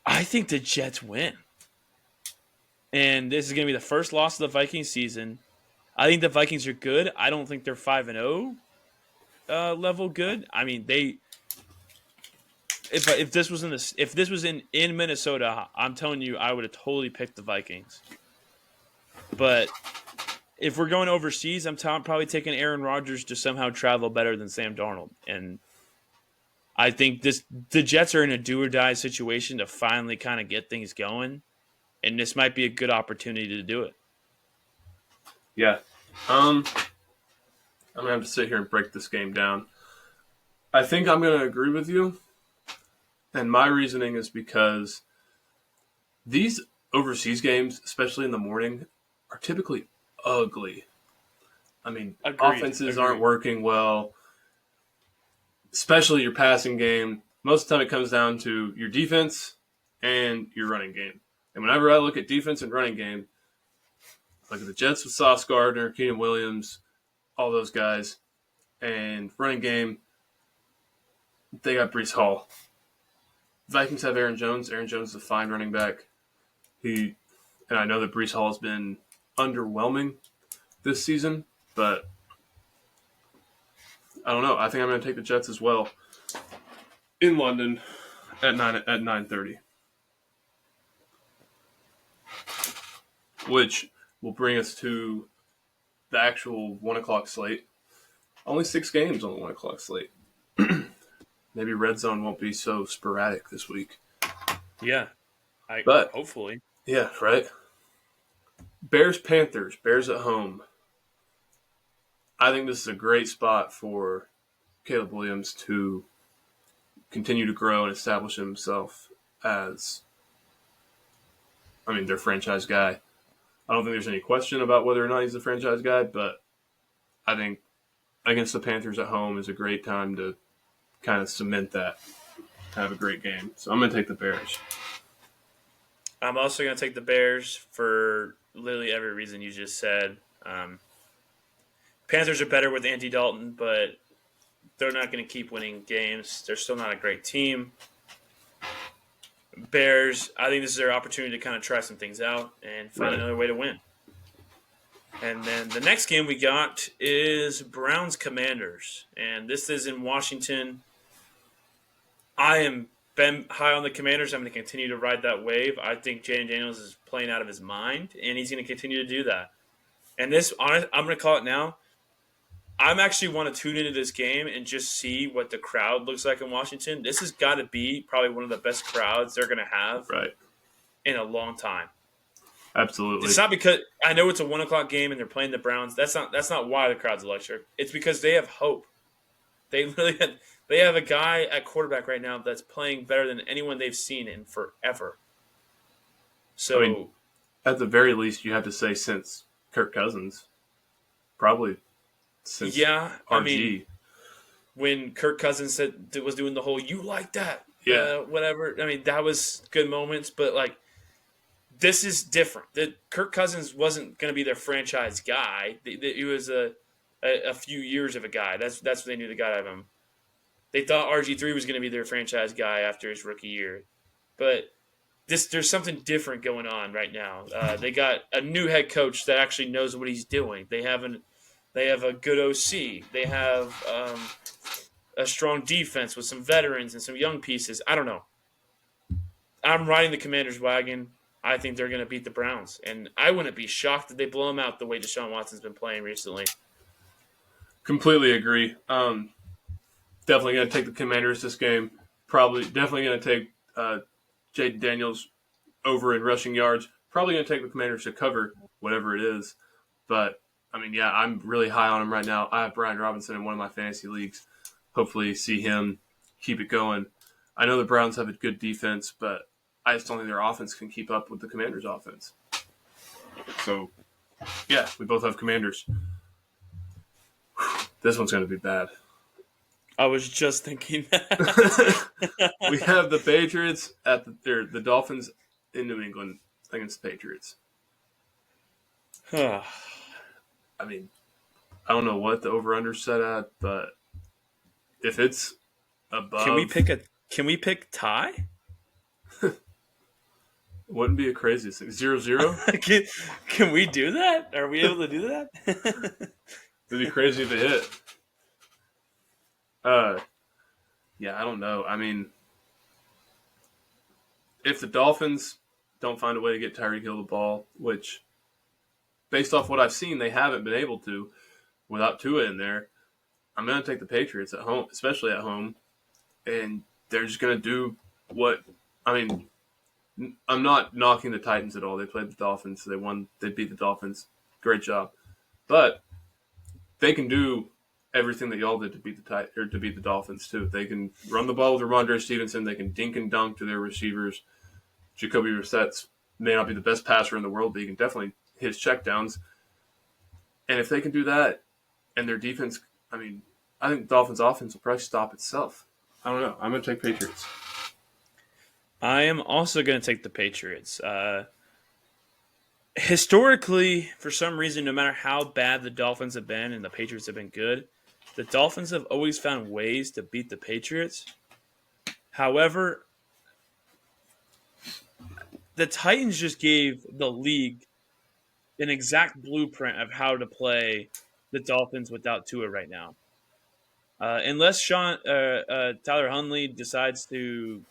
I think the Jets win. And this is going to be the first loss of the Vikings season. I think the Vikings are good. I don't think they're 5-0 level good. I mean, if this was in Minnesota, I'm telling you, I would have totally picked the Vikings. But if we're going overseas, I'm probably taking Aaron Rodgers to somehow travel better than Sam Darnold. And I think the Jets are in a do-or-die situation to finally kind of get things going. And this might be a good opportunity to do it. Yeah. I'm going to have to sit here and break this game down. I think I'm going to agree with you. And my reasoning is because these overseas games, especially in the morning, are typically ugly. I mean, offenses aren't working well, especially your passing game. Most of the time it comes down to your defense and your running game. And whenever I look at defense and running game, look at the Jets with Sauce Gardner, Keenan Williams, all those guys, and running game, they got Breece Hall. Vikings have Aaron Jones. Aaron Jones is a fine running back. And I know that Breece Hall has been underwhelming this season, but I don't know. I think I'm going to take the Jets as well in London at 9:30, which will bring us to the actual 1 o'clock slate. Only 6 games on the 1 o'clock slate. Maybe Red Zone won't be so sporadic this week. Yeah. Hopefully. Yeah, right? Bears-Panthers. Bears at home. I think this is a great spot for Caleb Williams to continue to grow and establish himself as, their franchise guy. I don't think there's any question about whether or not he's the franchise guy, but I think against the Panthers at home is a great time to kind of cement that, have a great game. So I'm going to take the Bears. I'm also going to take the Bears for literally every reason you just said. Panthers are better with Andy Dalton, but they're not going to keep winning games. They're still not a great team. Bears, I think this is their opportunity to kind of try some things out and find another way to win. And then the next game we got is Browns-Commanders, and this is in Washington. I am been high on the Commanders. I'm going to continue to ride that wave. I think Jayden Daniels is playing out of his mind, and he's going to continue to do that. And this, I'm going to call it now, I'm actually want to tune into this game and just see what the crowd looks like in Washington. This has got to be probably one of the best crowds they're going to have Right. in a long time. Absolutely. It's not because I know it's a 1 o'clock game and they're playing the Browns. That's not why the crowd's electric. It's because they have hope. They have a guy at quarterback right now that's playing better than anyone they've seen in forever. So I mean, at the very least, you have to say since Kirk Cousins, probably since yeah, RG. I mean, when Kirk Cousins was doing the whole "you like that," Yeah. whatever. I mean, that was good moments, but like this is different. That Kirk Cousins wasn't going to be their franchise guy. He was a few years of a guy. That's what they knew they got out of him. They thought RG3 was going to be their franchise guy after his rookie year, but there's something different going on right now. They got a new head coach that actually knows what he's doing. They have a good OC. They have a strong defense with some veterans and some young pieces. I don't know. I'm riding the Commanders wagon. I think they're going to beat the Browns, and I wouldn't be shocked if they blow them out the way Deshaun Watson's been playing recently. Completely agree. Definitely going to take the Commanders this game. Definitely going to take Jaden Daniels over in rushing yards. Probably going to take the Commanders to cover whatever it is. But, I mean, yeah, I'm really high on him right now. I have Brian Robinson in one of my fantasy leagues. Hopefully see him keep it going. I know the Browns have a good defense, but I just don't think their offense can keep up with the Commanders' offense. So, yeah, we both have Commanders. This one's going to be bad. I was just thinking that. We have the Patriots the Dolphins in New England against the Patriots. I mean, I don't know what the over/under set at, but if it's above, Can we pick tie? wouldn't be a crazy thing. 0-0? Can we do that? Are we able to do that? It'd be crazy to hit. Yeah, I don't know. I mean, if the Dolphins don't find a way to get Tyreek Hill the ball, which, based off what I've seen, they haven't been able to without Tua in there, I'm going to take the Patriots at home, especially at home, and they're just going to do what – I mean, I'm not knocking the Titans at all. They played the Dolphins. They won. They beat the Dolphins. Great job. But they can do everything that y'all did to beat the Dolphins too. They can run the ball with Ramondre Stevenson. They can dink and dunk to their receivers. Jacoby Brissett may not be the best passer in the world, but he can definitely hit his checkdowns. And if they can do that, and their defense, I mean, I think the Dolphins' offense will probably stop itself. I don't know. I'm going to take Patriots. I am also going to take the Patriots. Historically, for some reason, no matter how bad the Dolphins have been and the Patriots have been good, the Dolphins have always found ways to beat the Patriots. However, the Titans just gave the league an exact blueprint of how to play the Dolphins without Tua right now. Unless Tyler Huntley decides to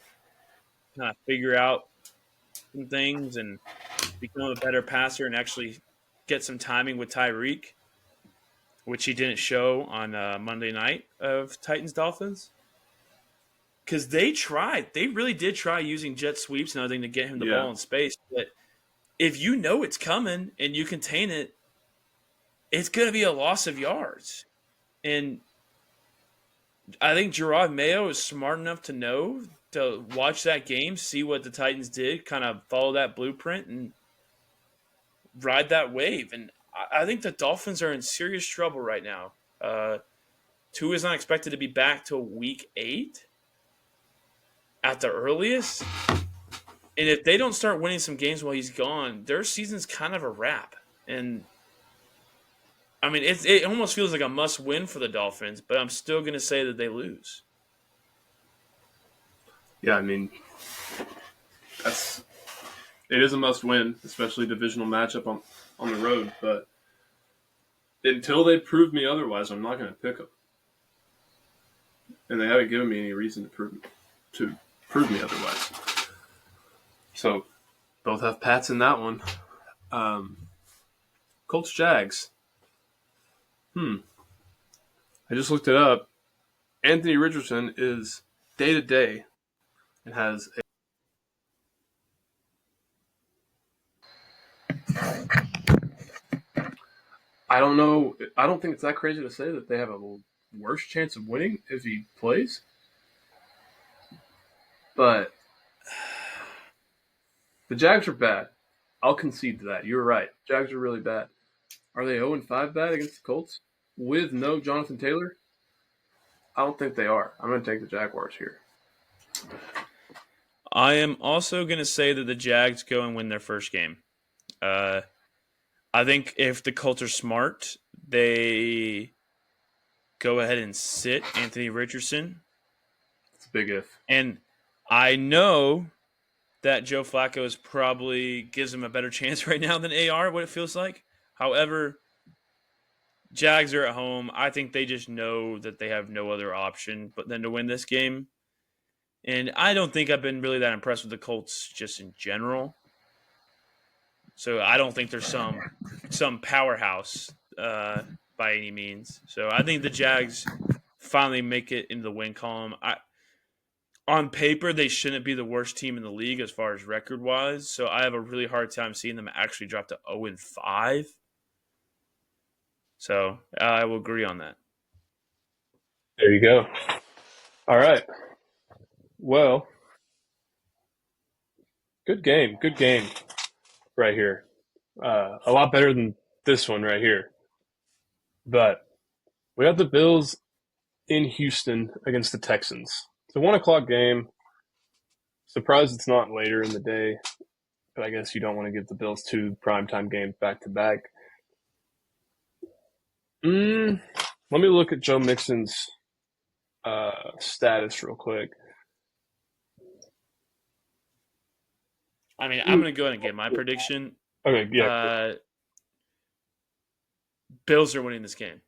kind of figure out some things and become a better passer and actually get some timing with Tyreek, which he didn't show on Monday night of Titans-Dolphins. Because they really did try using jet sweeps and everything to get him the ball in space. But if you know it's coming and you contain it, it's going to be a loss of yards. And I think Gerard Mayo is smart enough to know to watch that game, see what the Titans did, kind of follow that blueprint and ride that wave. And I think the Dolphins are in serious trouble right now. Tua is not expected to be back till week 8 at the earliest. And if they don't start winning some games while he's gone, their season's kind of a wrap. And I mean, it almost feels like a must-win for the Dolphins, but I'm still going to say that they lose. Yeah, I mean, it is a must-win, especially divisional matchup on the road. But until they prove me otherwise, I'm not going to pick them. And they haven't given me any reason to prove me otherwise. So, both have Pats in that one. Colts Jags. I just looked it up. Anthony Richardson is day to day and has I don't know. I don't think it's that crazy to say that they have a worse chance of winning if he plays. But the Jags are bad. I'll concede to that. You're right. Jags are really bad. Are they 0-5 bad against the Colts with no Jonathan Taylor? I don't think they are. I'm going to take the Jaguars here. I am also going to say that the Jags go and win their first game. I think if the Colts are smart, they go ahead and sit Anthony Richardson. It's a big if. And I know that Joe Flacco is probably gives him a better chance right now than AR, what it feels like. However, Jags are at home. I think they just know that they have no other option but than to win this game. And I don't think I've been really that impressed with the Colts just in general. So I don't think there's some powerhouse by any means. So I think the Jags finally make it into the win column. On paper, they shouldn't be the worst team in the league as far as record-wise. So I have a really hard time seeing them actually drop to 0-5. So I will agree on that. There you go. All right. Well, good game. Good game right here. A lot better than this one right here. But we got the Bills in Houston against the Texans. It's a 1 o'clock game. Surprised it's not later in the day. But I guess you don't want to give the Bills 2 primetime games back to back. Let me look at Joe Mixon's status real quick. I mean, I'm going to go ahead and get my prediction. Okay, yeah. Bills are winning this game.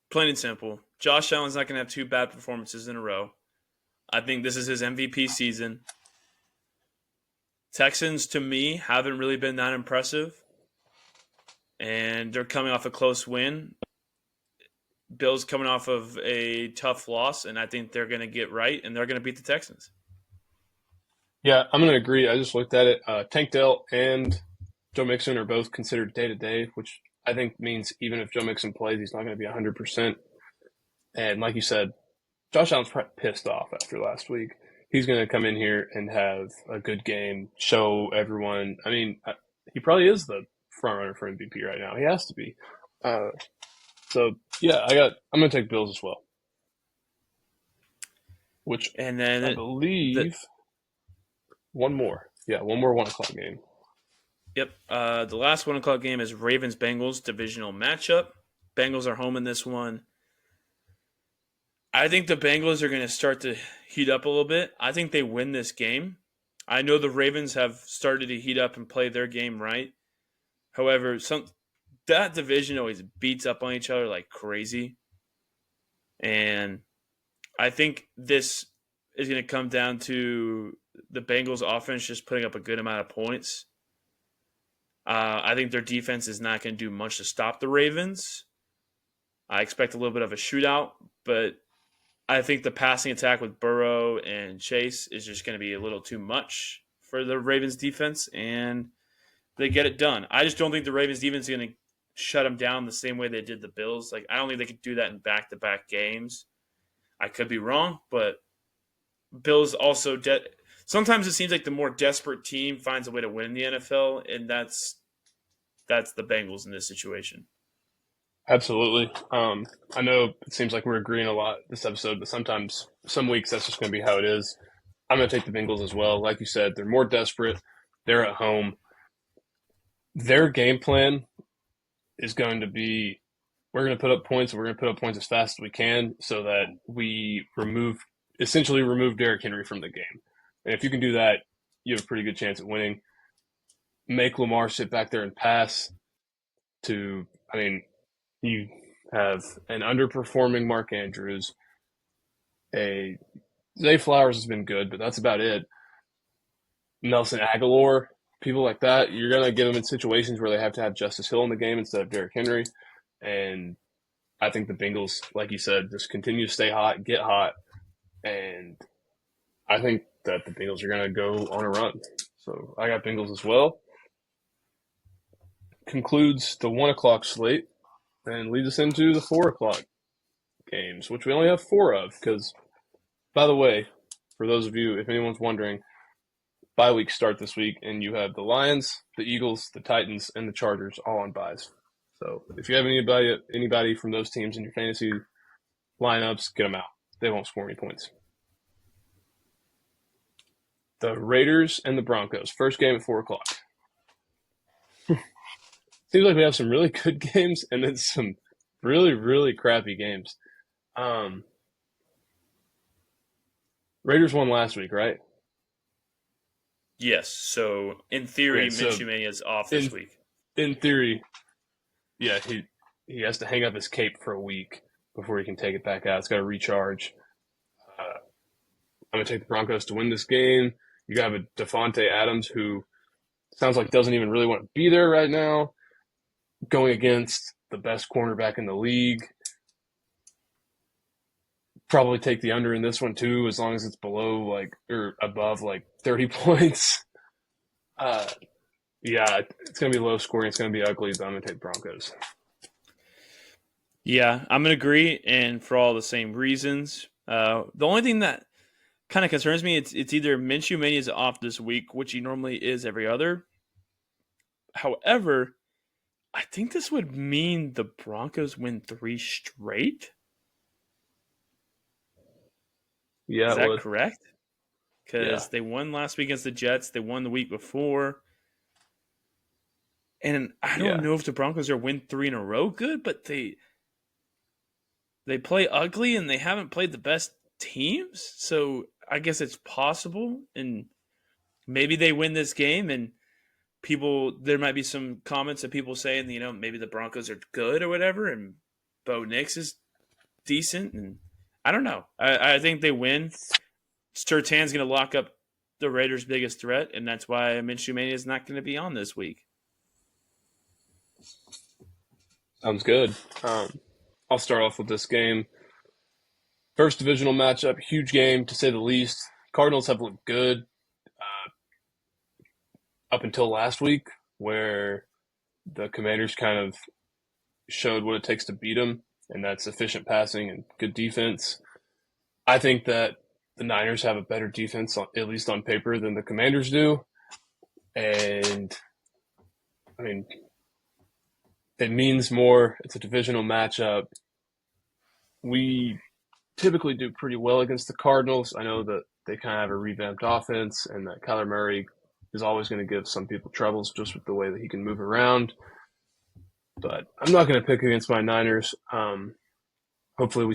Plain and simple. Josh Allen's not going to have 2 bad performances in a row. I think this is his MVP season. Texans, to me, haven't really been that impressive. And they're coming off a close win. Bills coming off of a tough loss, and I think they're going to get right, and they're going to beat the Texans. Yeah, I'm going to agree. I just looked at it. Tank Dell and Joe Mixon are both considered day-to-day, which I think means even if Joe Mixon plays, he's not going to be 100%. And like you said, Josh Allen's probably pissed off after last week. He's going to come in here and have a good game, show everyone. I mean, he probably is the front runner for MVP right now. He has to be. So yeah, I'm going to take Bills as well. Which and then I believe one more. Yeah, one more 1 o'clock game. Yep. The last 1 o'clock game is Ravens-Bengals divisional matchup. Bengals are home in this one. I think the Bengals are going to start to heat up a little bit. I think they win this game. I know the Ravens have started to heat up and play their game right. However, that division always beats up on each other like crazy. And I think this is going to come down to the Bengals offense just putting up a good amount of points. I think their defense is not going to do much to stop the Ravens. I expect a little bit of a shootout, but I think the passing attack with Burrow and Chase is just going to be a little too much for the Ravens defense, and they get it done. I just don't think the Ravens defense is going to shut them down the same way they did the Bills. Like, I don't think they could do that in back-to-back games. I could be wrong, but Bills also sometimes it seems like the more desperate team finds a way to win in the NFL, and that's the Bengals in this situation. Absolutely. I know it seems like we're agreeing a lot this episode, but sometimes, some weeks, that's just going to be how it is. I'm going to take the Bengals as well. Like you said, they're more desperate. They're at home. Their game plan is going to be, we're going to put up points, and we're going to put up points as fast as we can so that we essentially remove Derrick Henry from the game. And if you can do that, you have a pretty good chance at winning. Make Lamar sit back there and pass you have an underperforming Mark Andrews. Zay Flowers has been good, but that's about it. Nelson Aguilar, people like that, you're going to get them in situations where they have to have Justice Hill in the game instead of Derrick Henry. And I think the Bengals, like you said, just continue to stay hot, get hot, and I think that the Bengals are going to go on a run. So I got Bengals as well. Concludes the 1 o'clock slate and leads us into the 4 o'clock games, which we only have four of. Because, by the way, for those of you, if anyone's wondering, bye weeks start this week, and you have the Lions, the Eagles, the Titans, and the Chargers all on byes. So if you have anybody from those teams in your fantasy lineups, get them out. They won't score any points. The Raiders and the Broncos. First game at 4 o'clock. Seems like we have some really good games and then some really, really crappy games. Raiders won last week, right? Yes. So in theory, Okay, so Minshew Mania is off this week. In theory, yeah, he has to hang up his cape for a week before he can take it back out. It's got to recharge. I'm going to take the Broncos to win this game. You have a Devontae Adams who sounds like doesn't even really want to be there right now, going against the best cornerback in the league. Probably take the under in this one too, as long as it's below or above 30 points. Yeah, it's going to be low scoring. It's going to be ugly, but I'm going to take Broncos. Yeah, I'm going to agree, and for all the same reasons. The only thing that kind of concerns me, it's either Minshew Mania is off this week, which he normally is every other. However, I think this would mean the Broncos win 3 straight. Yeah, is that correct? Because they won last week against the Jets. They won the week before. And I don't know if the Broncos are win 3 in a row good, but they play ugly and they haven't played the best teams. So I guess it's possible. And maybe they win this game and there might be some comments of people saying, maybe the Broncos are good or whatever. And Bo Nix is decent. And I don't know. I think they win. Surtain's going to lock up the Raiders' biggest threat. And that's why Minshew Mania is not going to be on this week. Sounds good. I'll start off with this game. First divisional matchup, huge game to say the least. Cardinals have looked good up until last week, where the Commanders kind of showed what it takes to beat them, and that's efficient passing and good defense. I think that the Niners have a better defense, at least on paper, than the Commanders do. And, I mean, it means more. It's a divisional matchup. We typically do pretty well against the Cardinals. I know that they kind of have a revamped offense and that Kyler Murray is always going to give some people troubles just with the way that he can move around. But I'm not going to pick against my Niners. Hopefully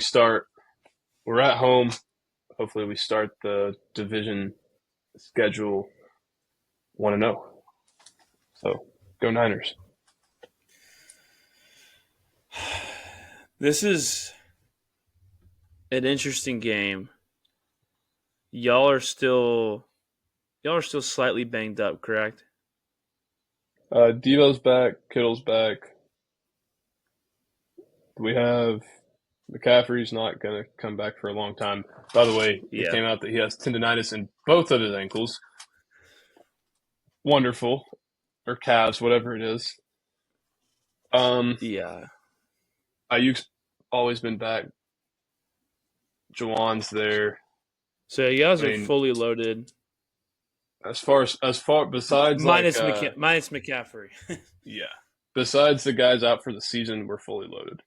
we're at home. Hopefully we start the division schedule 1-0. So go Niners. This is an interesting game. Y'all are still slightly banged up, correct? Devo's back, Kittle's back. We have McCaffrey's not going to come back for a long time. By the way, it came out that he has tendonitis in both of his ankles. Wonderful. Or calves, whatever it is. Ayuk's always been back. Jawan's there. So you guys are fully loaded. As far besides minus McCaffrey. Yeah. Besides the guys out for the season, we're fully loaded.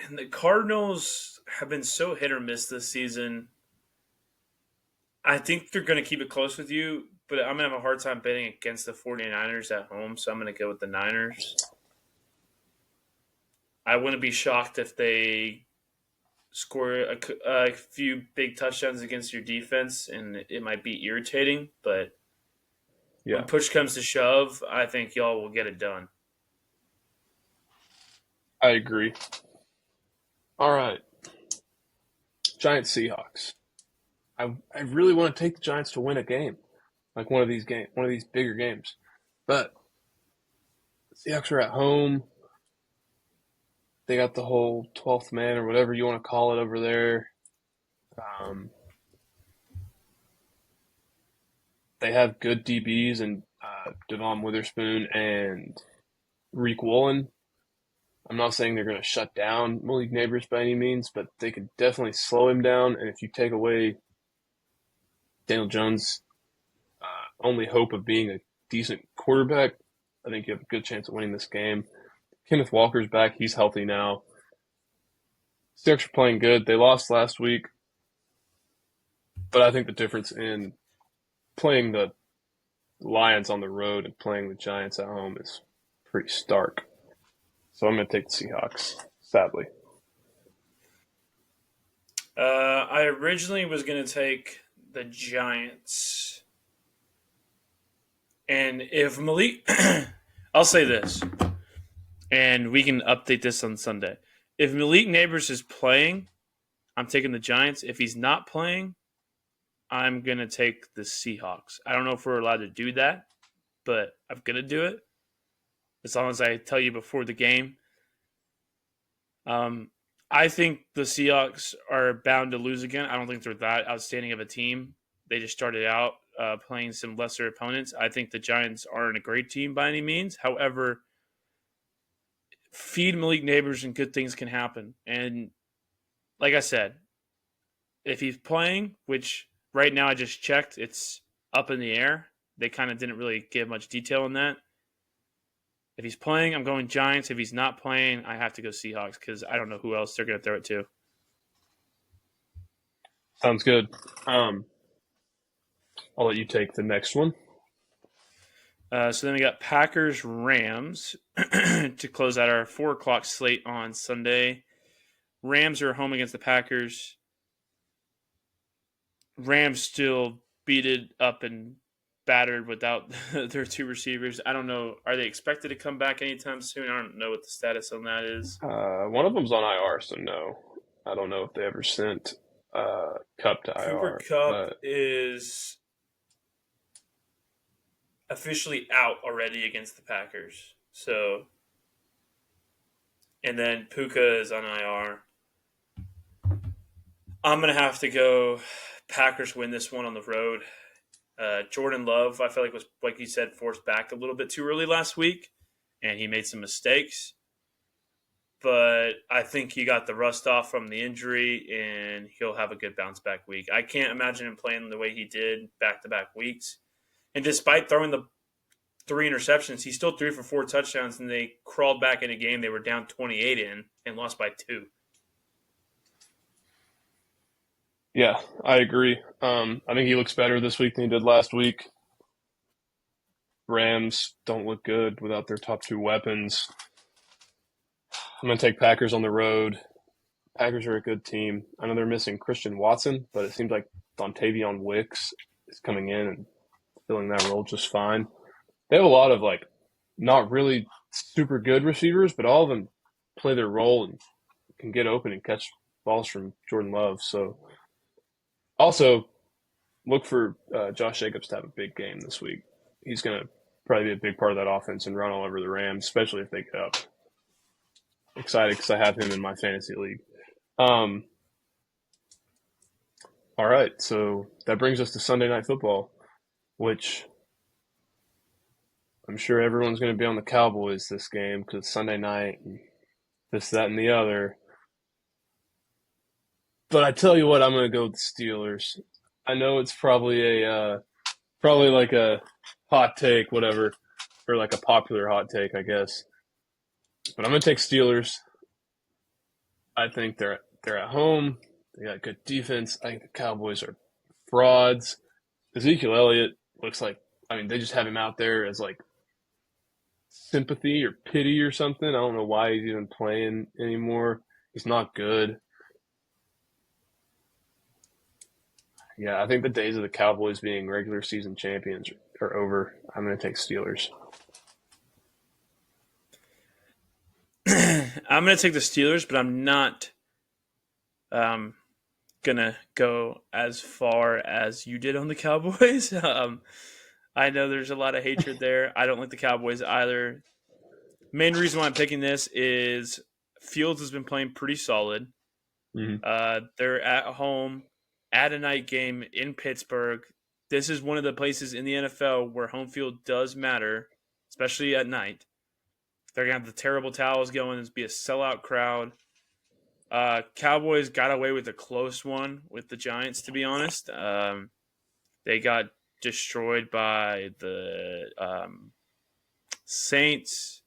And the Cardinals have been so hit or miss this season. I think they're going to keep it close with you, but I'm going to have a hard time betting against the 49ers at home, so I'm going to go with the Niners. I wouldn't be shocked if they score a few big touchdowns against your defense, and it might be irritating, but when push comes to shove, I think y'all will get it done. I agree. All right. Giants Seahawks. I really want to take the Giants to win a game, like one of these bigger games. But the Seahawks are at home. they got the whole 12th man or whatever you want to call it over there. Um, they have good DBs and Devon Witherspoon and Reek Woolen. I'm not saying they're going to shut down Malik Neighbors by any means, but they could definitely slow him down. And if you take away Daniel Jones' only hope of being a decent quarterback, I think you have a good chance of winning this game. Kenneth Walker's back. He's healthy now. Seahawks are playing good. They lost last week, but I think the difference in playing the Lions on the road and playing the Giants at home is pretty stark. So I'm going to take the Seahawks, sadly. I originally was going to take the Giants. And if Malik, I'll say this, and we can update this on Sunday. If Malik Neighbors is playing, I'm taking the Giants. If he's not playing, I'm going to take the Seahawks. I don't know if we're allowed to do that, but I'm going to do it as long as I tell you before the game. I think the Seahawks are bound to lose again. I don't think they're that outstanding of a team. They just started out playing some lesser opponents. I think the Giants aren't a great team by any means. However, feed Malik Neighbors and good things can happen. And like I said, if he's playing, which right now I just checked, it's up in the air. They kind of didn't really give much detail on that. If he's playing, I'm going Giants. If he's not playing, I have to go Seahawks because I don't know who else they're going to throw it to. Sounds good. I'll let you take the next one. So then we got Packers Rams to close out our 4 o'clock slate on Sunday. Rams are home against the Packers. Rams still beat it up and battered without their 2 receivers. I don't know. Are they expected to come back anytime soon? I don't know what the status on that is. One of them's on IR, so no. I don't know if they ever sent Kupp to Cooper IR. Kupp is officially out already against the Packers. So, and then Puka is on IR. I'm going to have to go Packers win this one on the road. Jordan Love, I feel like was, like you said, forced back a little bit too early last week, and he made some mistakes. But I think he got the rust off from the injury, and he'll have a good bounce back week. I can't imagine him playing the way he did back-to-back weeks. And despite throwing the 3 interceptions, he still threw for 4 touchdowns, and they crawled back in a game they were down 28 in and lost by 2. Yeah, I agree. I think he looks better this week than he did last week. Rams don't look good without their top 2 weapons. I'm going to take Packers on the road. Packers are a good team. I know they're missing Christian Watson, but it seems like Dontavion Wicks is coming in and filling that role just fine. They have a lot of, like, not really super good receivers, but all of them play their role and can get open and catch balls from Jordan Love. So, also, look for Josh Jacobs to have a big game this week. He's going to probably be a big part of that offense and run all over the Rams, especially if they get up. Excited because I have him in my fantasy league. All right, so that brings us to Sunday Night Football, which I'm sure everyone's going to be on the Cowboys this game because it's Sunday night and this, that, and the other. But I tell you what, I'm going to go with the Steelers. I know it's probably like a hot take, whatever, or like a popular hot take, I guess. But I'm going to take Steelers. I think they're at home. They got good defense. I think the Cowboys are frauds. Ezekiel Elliott looks like, I mean, they just have him out there as like sympathy or pity or something. I don't know why he's even playing anymore. He's not good. Yeah, I think the days of the Cowboys being regular season champions are over. I'm going to take Steelers. I'm going to take the Steelers, but I'm not going to go as far as you did on the Cowboys. I know there's a lot of hatred there. I don't like the Cowboys either. Main reason why I'm picking this is Fields has been playing pretty solid. Mm-hmm. They're at home at a night game in Pittsburgh. This is one of the places in the NFL where home field does matter, especially at night. They're going to have the terrible towels going. It's be a sellout crowd. Cowboys got away with a close one with the Giants, to be honest. They got destroyed by the Saints.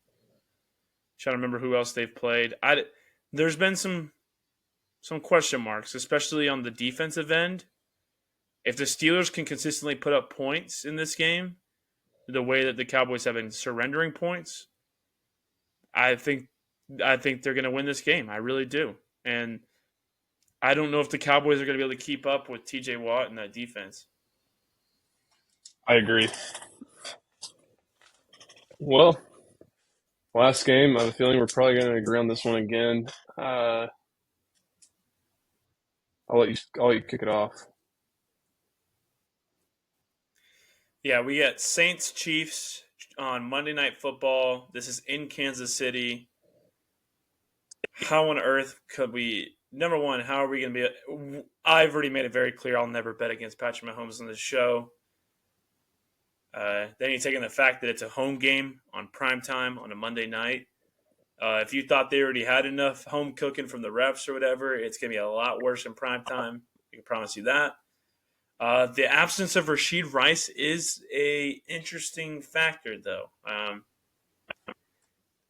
Trying to remember who else they've played. There's been some question marks, especially on the defensive end. If the Steelers can consistently put up points in this game, the way that the Cowboys have been surrendering points, I think they're going to win this game. I really do. And I don't know if the Cowboys are going to be able to keep up with TJ Watt and that defense. I agree. Well, last game, I have a feeling we're probably going to agree on this one again. I'll let you kick it off. Yeah, we got Saints Chiefs on Monday Night Football. This is in Kansas City. How on earth could we? Number one, how are we going to be? I've already made it very clear I'll never bet against Patrick Mahomes on this show. Then you take in the fact that it's a home game on prime time on a Monday night. If you thought they already had enough home cooking from the refs or whatever, it's going to be a lot worse in prime time. I can promise you that. The absence of Rashid Rice is a interesting factor, though.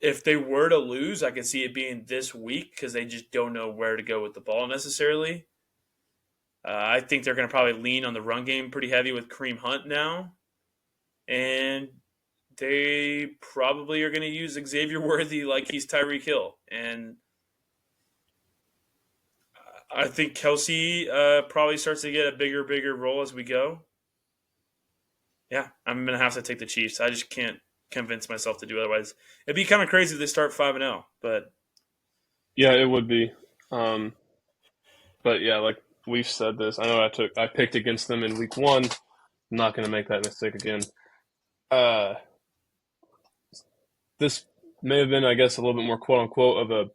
If they were to lose, I could see it being this week because they just don't know where to go with the ball necessarily. I think they're going to probably lean on the run game pretty heavy with Kareem Hunt now. And they probably are going to use Xavier Worthy like he's Tyreek Hill. And I think Kelsey probably starts to get a bigger role as we go. Yeah, I'm going to have to take the Chiefs. I just can't convince myself to do otherwise. It'd be kind of crazy if they start 5-0, but yeah, it would be. But yeah, like we've said this. I know I picked against them in week 1. I'm not going to make that mistake again. This may have been, I guess, a little bit more quote unquote of a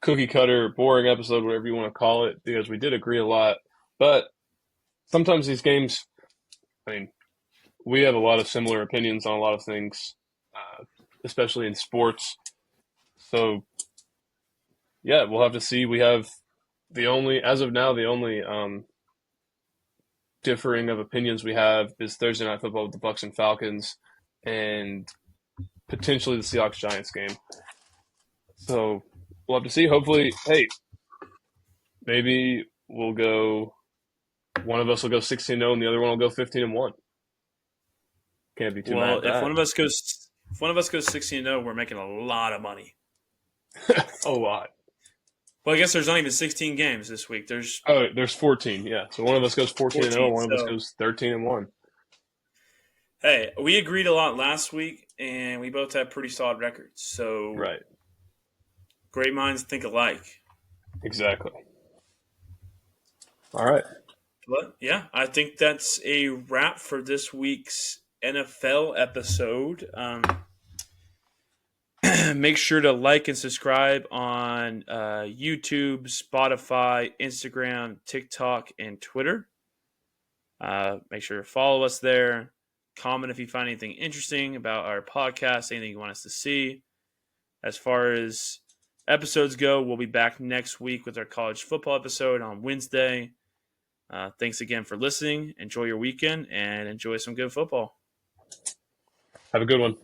cookie cutter, boring episode, whatever you want to call it, because we did agree a lot. But sometimes these games, I mean, we have a lot of similar opinions on a lot of things, especially in sports. So, yeah, we'll have to see. We have as of now, the only differing of opinions we have is Thursday Night Football with the Bucs and Falcons, and potentially the Seahawks-Giants game. So we'll have to see. Hopefully, hey, maybe we'll go. One of us will go 16-0, and the other one will go 15-1. Can't be too mad at that. If one of us goes 16-0, we're making a lot of money. A lot. Well, I guess there's not even 16 games this week. There's 14. Yeah, so one of us goes 14-0, one of us goes 13-1. Hey, we agreed a lot last week, and we both have pretty solid records. So, right, great minds think alike. Exactly. All right. But yeah, I think that's a wrap for this week's NFL episode. Make sure to like and subscribe on YouTube, Spotify, Instagram, TikTok, and Twitter. Make sure to follow us there. Comment if you find anything interesting about our podcast, anything you want us to see. As far as episodes go, we'll be back next week with our college football episode on Wednesday. Thanks again for listening. Enjoy your weekend and enjoy some good football. Have a good one.